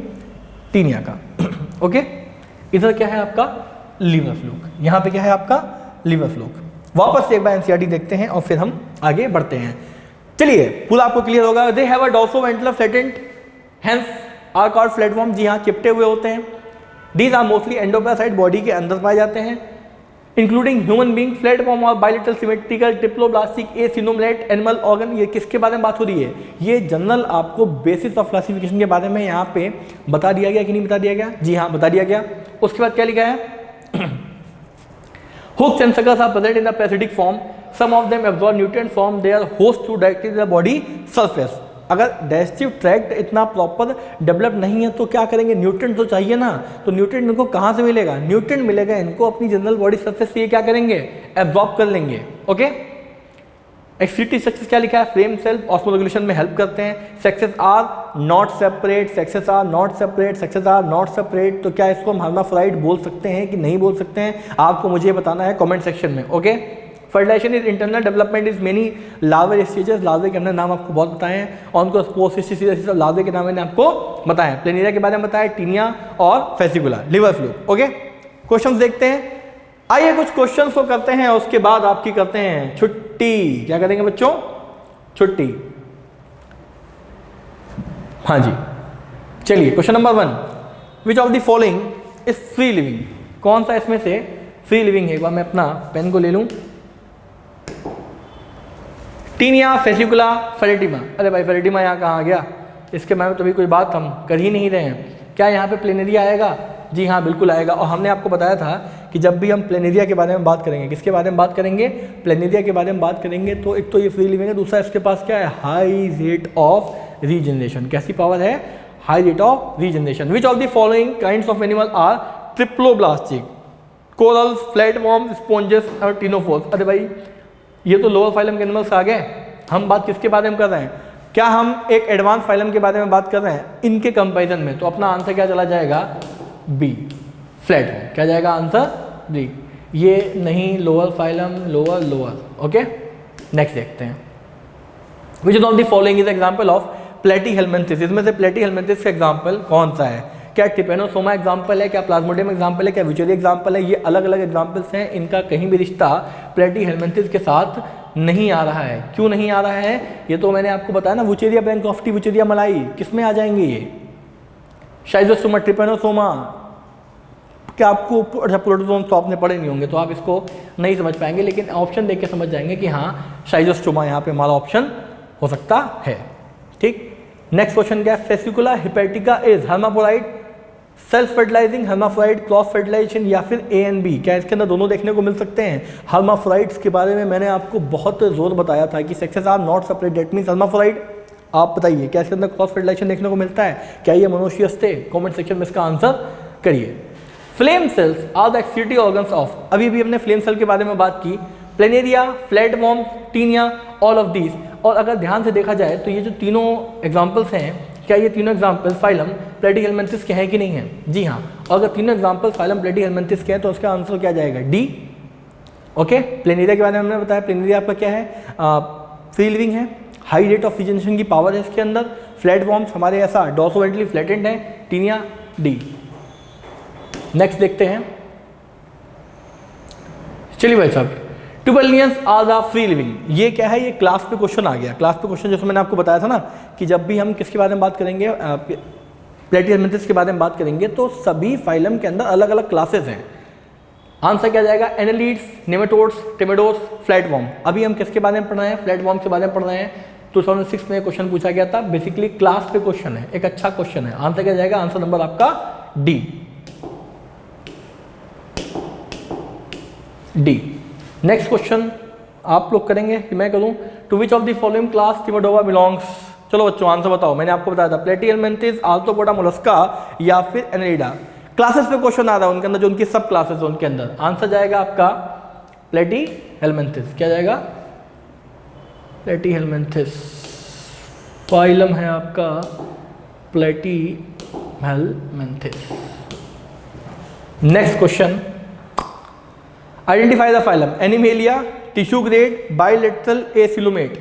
टीनिया का। ओके, इधर क्या है आपका, लीवर फ्लूक। यहाँ पे क्या है आपका, लीवर फ्लूक। वापस से एक बार एनसीईआरटी देखते हैं और फिर हम आगे बढ़ते हैं। चलिए, पूरा आपको क्लियर होगा। They have a dorsoventral flattened, hence are called flatworm. जी हाँ, चिपटे हुए होते हैं। These are mostly endoparasite, body के अंदर पाए जाते हैं, इंक्लूडिंग ह्यूमन बींग, फ्लैटफॉर्म और बायलेटरल सिमेट्रिकल ट्रिप्लोब्लास्टिक ए सिनोमलेट एनिमल ऑर्गन। ये किसके बारे में बात हो रही है, ये जनरल आपको बेसिस ऑफ क्लासिफिकेशन के बारे में यहाँ पे बता दिया गया कि नहीं बता दिया गया? जी हाँ, बता दिया गया। उसके बाद क्या लिखा है, hooks and suckers are present in the parasitic form. Some of them absorb nutrients from their host to directly the body surface. अगर डाइजेस्टिव ट्रैक्ट इतना प्रॉपर डेवलप नहीं है तो क्या करेंगे, न्यूट्रिएंट तो चाहिए ना। तो न्यूट्रिएंट इनको कहाँ से मिलेगा, न्यूट्रिएंट मिलेगा इनको अपनी जनरल बॉडी सरफेस से। ये क्या करेंगे, एब्जॉर्ब कर लेंगे। ओके, एक्सक्रीटरी सेक्सेस क्या लिखा है, फ्रेम सेल ऑस्मोरेगुलेशन में हेल्प करते हैं। Sexes are not separate, sexes are not separate, sexes are not separate. तो क्या इसको हम हर्माफ्रोडाइट बोल सकते हैं कि नहीं बोल सकते हैं, आपको मुझे बताना है कमेंट सेक्शन में। Okay, fertilisation is internal development is many larvae stages. Larvae के अंदर नाम आपको बहुत बताए हैं, और उनको स्पोसिस लार्वे के नाम मैंने आपको बताया। प्लेनेरिया के बारे में बताया, टीनिया और फेसिकुला, लिवर फ्लूक। ओके, क्वेश्चंस देखते हैं। आइए कुछ क्वेश्चंस को करते हैं, उसके बाद आपकी करते हैं छुट्टी। क्या करेंगे बच्चों, छुट्टी। हाँ जी, चलिए question number 1, which of the following is free living. कौन सा इसमें से फ्री लिविंग है? एक बार मैं अपना पेन को ले लूं। Taenia, Fasciola, Pheretima. अरे भाई फेरेटिमा यहाँ कहाँ आ गया, इसके बारे में तो भी कोई बात हम कर ही नहीं रहे हैं। क्या यहाँ पे प्लेनेरिया आएगा? जी हाँ, बिल्कुल आएगा। और हमने आपको बताया था कि जब भी हम प्लेनेरिया के बारे में बात करेंगे, किसके बारे में बात करेंगे, प्लेनेरिया के बारे में बात करेंगे, तो एक तो ये फ्री लिविंग है, दूसरा इसके पास क्या है, हाई रेट ऑफ रीजनरेशन। कैसी पावर है, high rate of regeneration. Which of the following kinds of animal are triploblastic. Corals, flatworm, sponges और टिनोफोर्स। अरे भाई ये तो लोअर फाइलम के एनिमल्स आ गए, हम बात किसके बारे में कर रहे हैं? क्या हम एक एडवांस फाइलम के बारे में बात कर रहे हैं इनके कंपैरिजन में? तो अपना आंसर क्या चला जाएगा? B, flatworm. क्या जाएगा आंसर? बी। ये नहीं lower phylum, lower. Okay, next देखते हैं। Which of the following is example of Platyhelminthes? इसमें से प्लेटीहेल्मिन्थिस का एग्जाम्पल कौन सा है? क्या ट्रिपेनोसोमा एग्जाम्पल है, क्या प्लाज्मोडियम एग्जाम्पल है, क्या विचुअली एग्जाम्पल है? ये अलग अलग एग्जाम्पल्स हैं, इनका कहीं भी रिश्ता प्लेटीहेल्मिन्थिस के साथ नहीं आ रहा है। क्यों नहीं आ रहा है? ये तो मैंने आपको बताया ना, वुचेरिया ब्रैंकोफ्टी, वुचेरिया मलाई, किस में आ जाएंगे ये? शाइजोस्टोमा, ट्रिपेनोसोमा। क्या आपको अच्छा प्रोटोजोन तो आपने पढ़े नहीं होंगे तो आप इसको नहीं समझ पाएंगे, लेकिन ऑप्शन देख के समझ जाएंगे कि हाँ शाइजोस्टोमा यहाँ पे हमारा ऑप्शन हो सकता है। ठीक, नेक्स्ट क्वेश्चन क्या है? Fasciola hepatica is hermaphrodite, self fertilising, hermaphrodite, cross fertilisation या फिर ए एंड बी? क्या इसके अंदर दोनों देखने को मिल सकते हैं? हर्माफ्रोडाइट्स के बारे में मैंने आपको बहुत जोर बताया था कि sexes are not separate, that means hermaphrodite. आप बताइए क्या इसके अंदर क्रॉस फर्टिलाइजेशन देखने को मिलता है? क्या ये मोनोशियस थे? कमेंट सेक्शन में इसका आंसर करिए। Flame cells are the excretory organs of, अभी भी हमने फ्लेम सेल के बारे में बात की, planaria, flatworm, taenia, all of these. और अगर ध्यान से देखा जाए तो ये जो तीनों एग्जाम्पल्स हैं, क्या ये तीनों एग्जाम्पल्स फाइलम प्लेटीहेल्मिन्थिस के हैं कि नहीं हैं? जी हाँ। और अगर तीनों एग्जाम्पल्स फाइलम प्लेटीहेल्मिन्थिस के हैं तो उसका आंसर क्या जाएगा? डी। ओके, प्लेनेरिया के बारे में हमने बताया, प्लेनेरिया आपका क्या है? फ्री लिविंग है, हाई रेट ऑफ रिजेनरेशन की पावर है इसके अंदर। फ्लैटवर्म्स हमारे ऐसा डॉर्सोवेंट्रली फ्लैटेंड है। Taenia, D. नेक्स्ट देखते हैं। चलिए भाई साहब, turbellarians are the free living, ये क्या है? ये क्लास पे क्वेश्चन आ गया। क्लास पे क्वेश्चन जैसे मैंने आपको बताया था ना कि जब भी हम किसके बारे में बात करेंगे, प्लेटीहेल्मिन्थिस के बारे में बात करेंगे, तो सभी फाइलम के अंदर अलग अलग क्लासेस हैं। आंसर क्या जाएगा? Annelids, nematodes, trematodes, flatworm. अभी हम किसके बारे में पढ़ रहे हैं? फ्लैटवर्म के बारे में पढ़ रहे हैं। 2006 में क्वेश्चन पूछा गया था, बेसिकली क्लास पे क्वेश्चन है, एक अच्छा क्वेश्चन है। आंसर क्या जाएगा? आंसर नंबर आपका डी। नेक्स्ट क्वेश्चन आप लोग करेंगे कि मैं करूं? To which of the following class theodora belongs? चलो बच्चों आंसर बताओ। मैंने आपको बताया था प्लेटीहेल्मिन्थिस, आर्थ्रोपोडा, मोलस्का या फिर एनेलिडा। क्लासेस पे क्वेश्चन आ रहा है उनके अंदर, जो उनकी सब क्लासेस है उनके अंदर। आंसर जाएगा आपका प्लेटीहेल्मिन्थिस। क्या जाएगा? प्लेटीहेल्मिन्थिस फाइलम है आपका Platyhelminthes. Next question, identify the phylum. Animalia, tissue grade, bilateral acoelomate,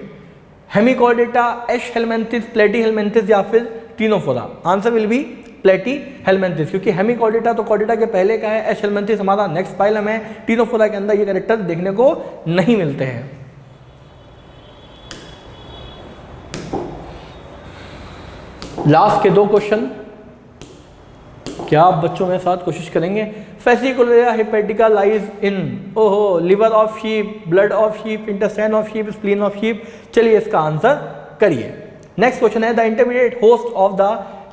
Hemichordata, Aschelminthes, Platyhelminthes या फिर Ctenophora? Answer will be Platyhelminthes, क्योंकि हेमिकॉर्डेटा तो कॉर्डेटा के पहले का है, एश हेल्मेंथिस हमारा नेक्स्ट फाइलम है। टिनोफोरा के अंदर ये कैरेक्टर देखने को नहीं मिलते हैं। लास्ट के दो क्वेश्चन, क्या आप बच्चों मेरे साथ कोशिश करेंगे? फेसिकुलर हिपैटिका लाइज इन, ओहो, liver of sheep, blood of sheep, intestine of sheep, spleen of sheep. चलिए इसका आंसर करिए। नेक्स्ट क्वेश्चन है the intermediate host of the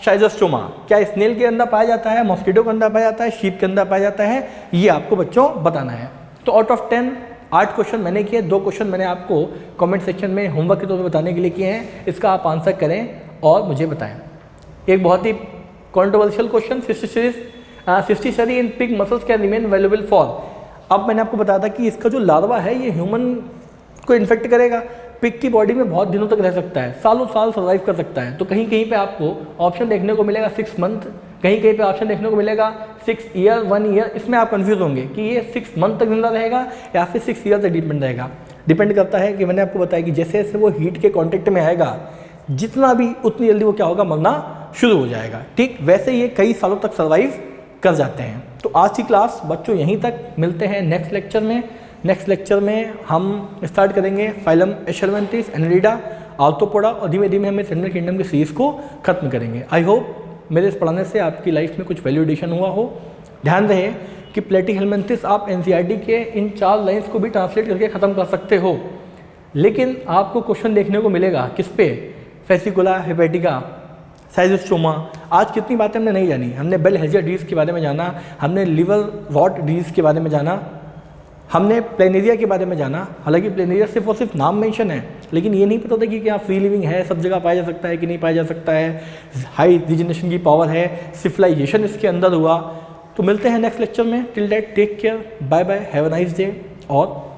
schistosoma. क्या स्नेल के अंदर पाया जाता है, मॉस्किटो के अंदर पाया जाता है, शीप के अंदर पाया जाता है? ये आपको बच्चों बताना है। तो आउट ऑफ 10 8 क्वेश्चन मैंने किए, 2 क्वेश्चन मैंने आपको कमेंट सेक्शन में होमवर्क के तौर पर बताने के लिए किए हैं। इसका आप आंसर करें और मुझे बताएं। एक बहुत ही controversial question, cysticerci in pig muscles can remain valuable for. अब मैंने आपको बताया था कि इसका जो लार्वा है ये ह्यूमन को इन्फेक्ट करेगा, पिग की बॉडी में बहुत दिनों तक रह सकता है, सालों साल सर्वाइव कर सकता है। तो कहीं कहीं पे आपको ऑप्शन देखने को मिलेगा 6 मंथ, कहीं कहीं पे ऑप्शन देखने को मिलेगा 6 ईयर, 1 ईयर। इसमें आप कंफ्यूज होंगे कि ये 6 मंथ तक जिंदा रहेगा या फिर 6 ईयर तक डिपेंड रहेगा। डिपेंड करता है कि मैंने आपको बताया कि जैसे जैसे वो हीट के कॉन्टेक्ट में आएगा, जितना भी उतनी जल्दी वो क्या होगा, मरना शुरू हो जाएगा। ठीक वैसे ये कई सालों तक सर्वाइव कर जाते हैं। तो आज की क्लास बच्चों यहीं तक, मिलते हैं नेक्स्ट लेक्चर में। नेक्स्ट लेक्चर में हम स्टार्ट करेंगे फाइलम एशेल्मेंथिस, एनेलिडा, आर्थ्रोपोडा और धीमे धीमे हम इस एनिमल किंगडम की सीरीज को खत्म करेंगे। आई होप मेरे इस पढ़ाने से आपकी लाइफ में कुछ वैल्यू एडिशन हुआ हो। ध्यान रहे कि प्लेटीहेल्मिन्थिस आप एनसीईआरटी के इन 4 लाइन्स को भी ट्रांसलेट करके ख़त्म कर सकते हो, लेकिन आपको क्वेश्चन देखने को मिलेगा किस पे? फेसिकुला हिपैटिका, शाइजोस्टोमा। आज कितनी बातें हमने नहीं जानी। हमने बेल हेल्जिया डिजीज़ के बारे में जाना, हमने लिवर रॉट डिजीज़ के बारे में जाना, हमने प्लेनेरिया के बारे में जाना। हालांकि प्लेनेरिया सिर्फ और सिर्फ नाम मेंशन है, लेकिन ये नहीं पता था कि क्या फ्री लिविंग है, सब जगह पाया जा सकता है कि नहीं पाया जा सकता है, हाई रिजेनरेशन की पावर है, सिफलाइजेशन इसके अंदर हुआ, तो मिलते हैं नेक्स्ट लेक्चर में। Till that take care, bye bye, have a nice day और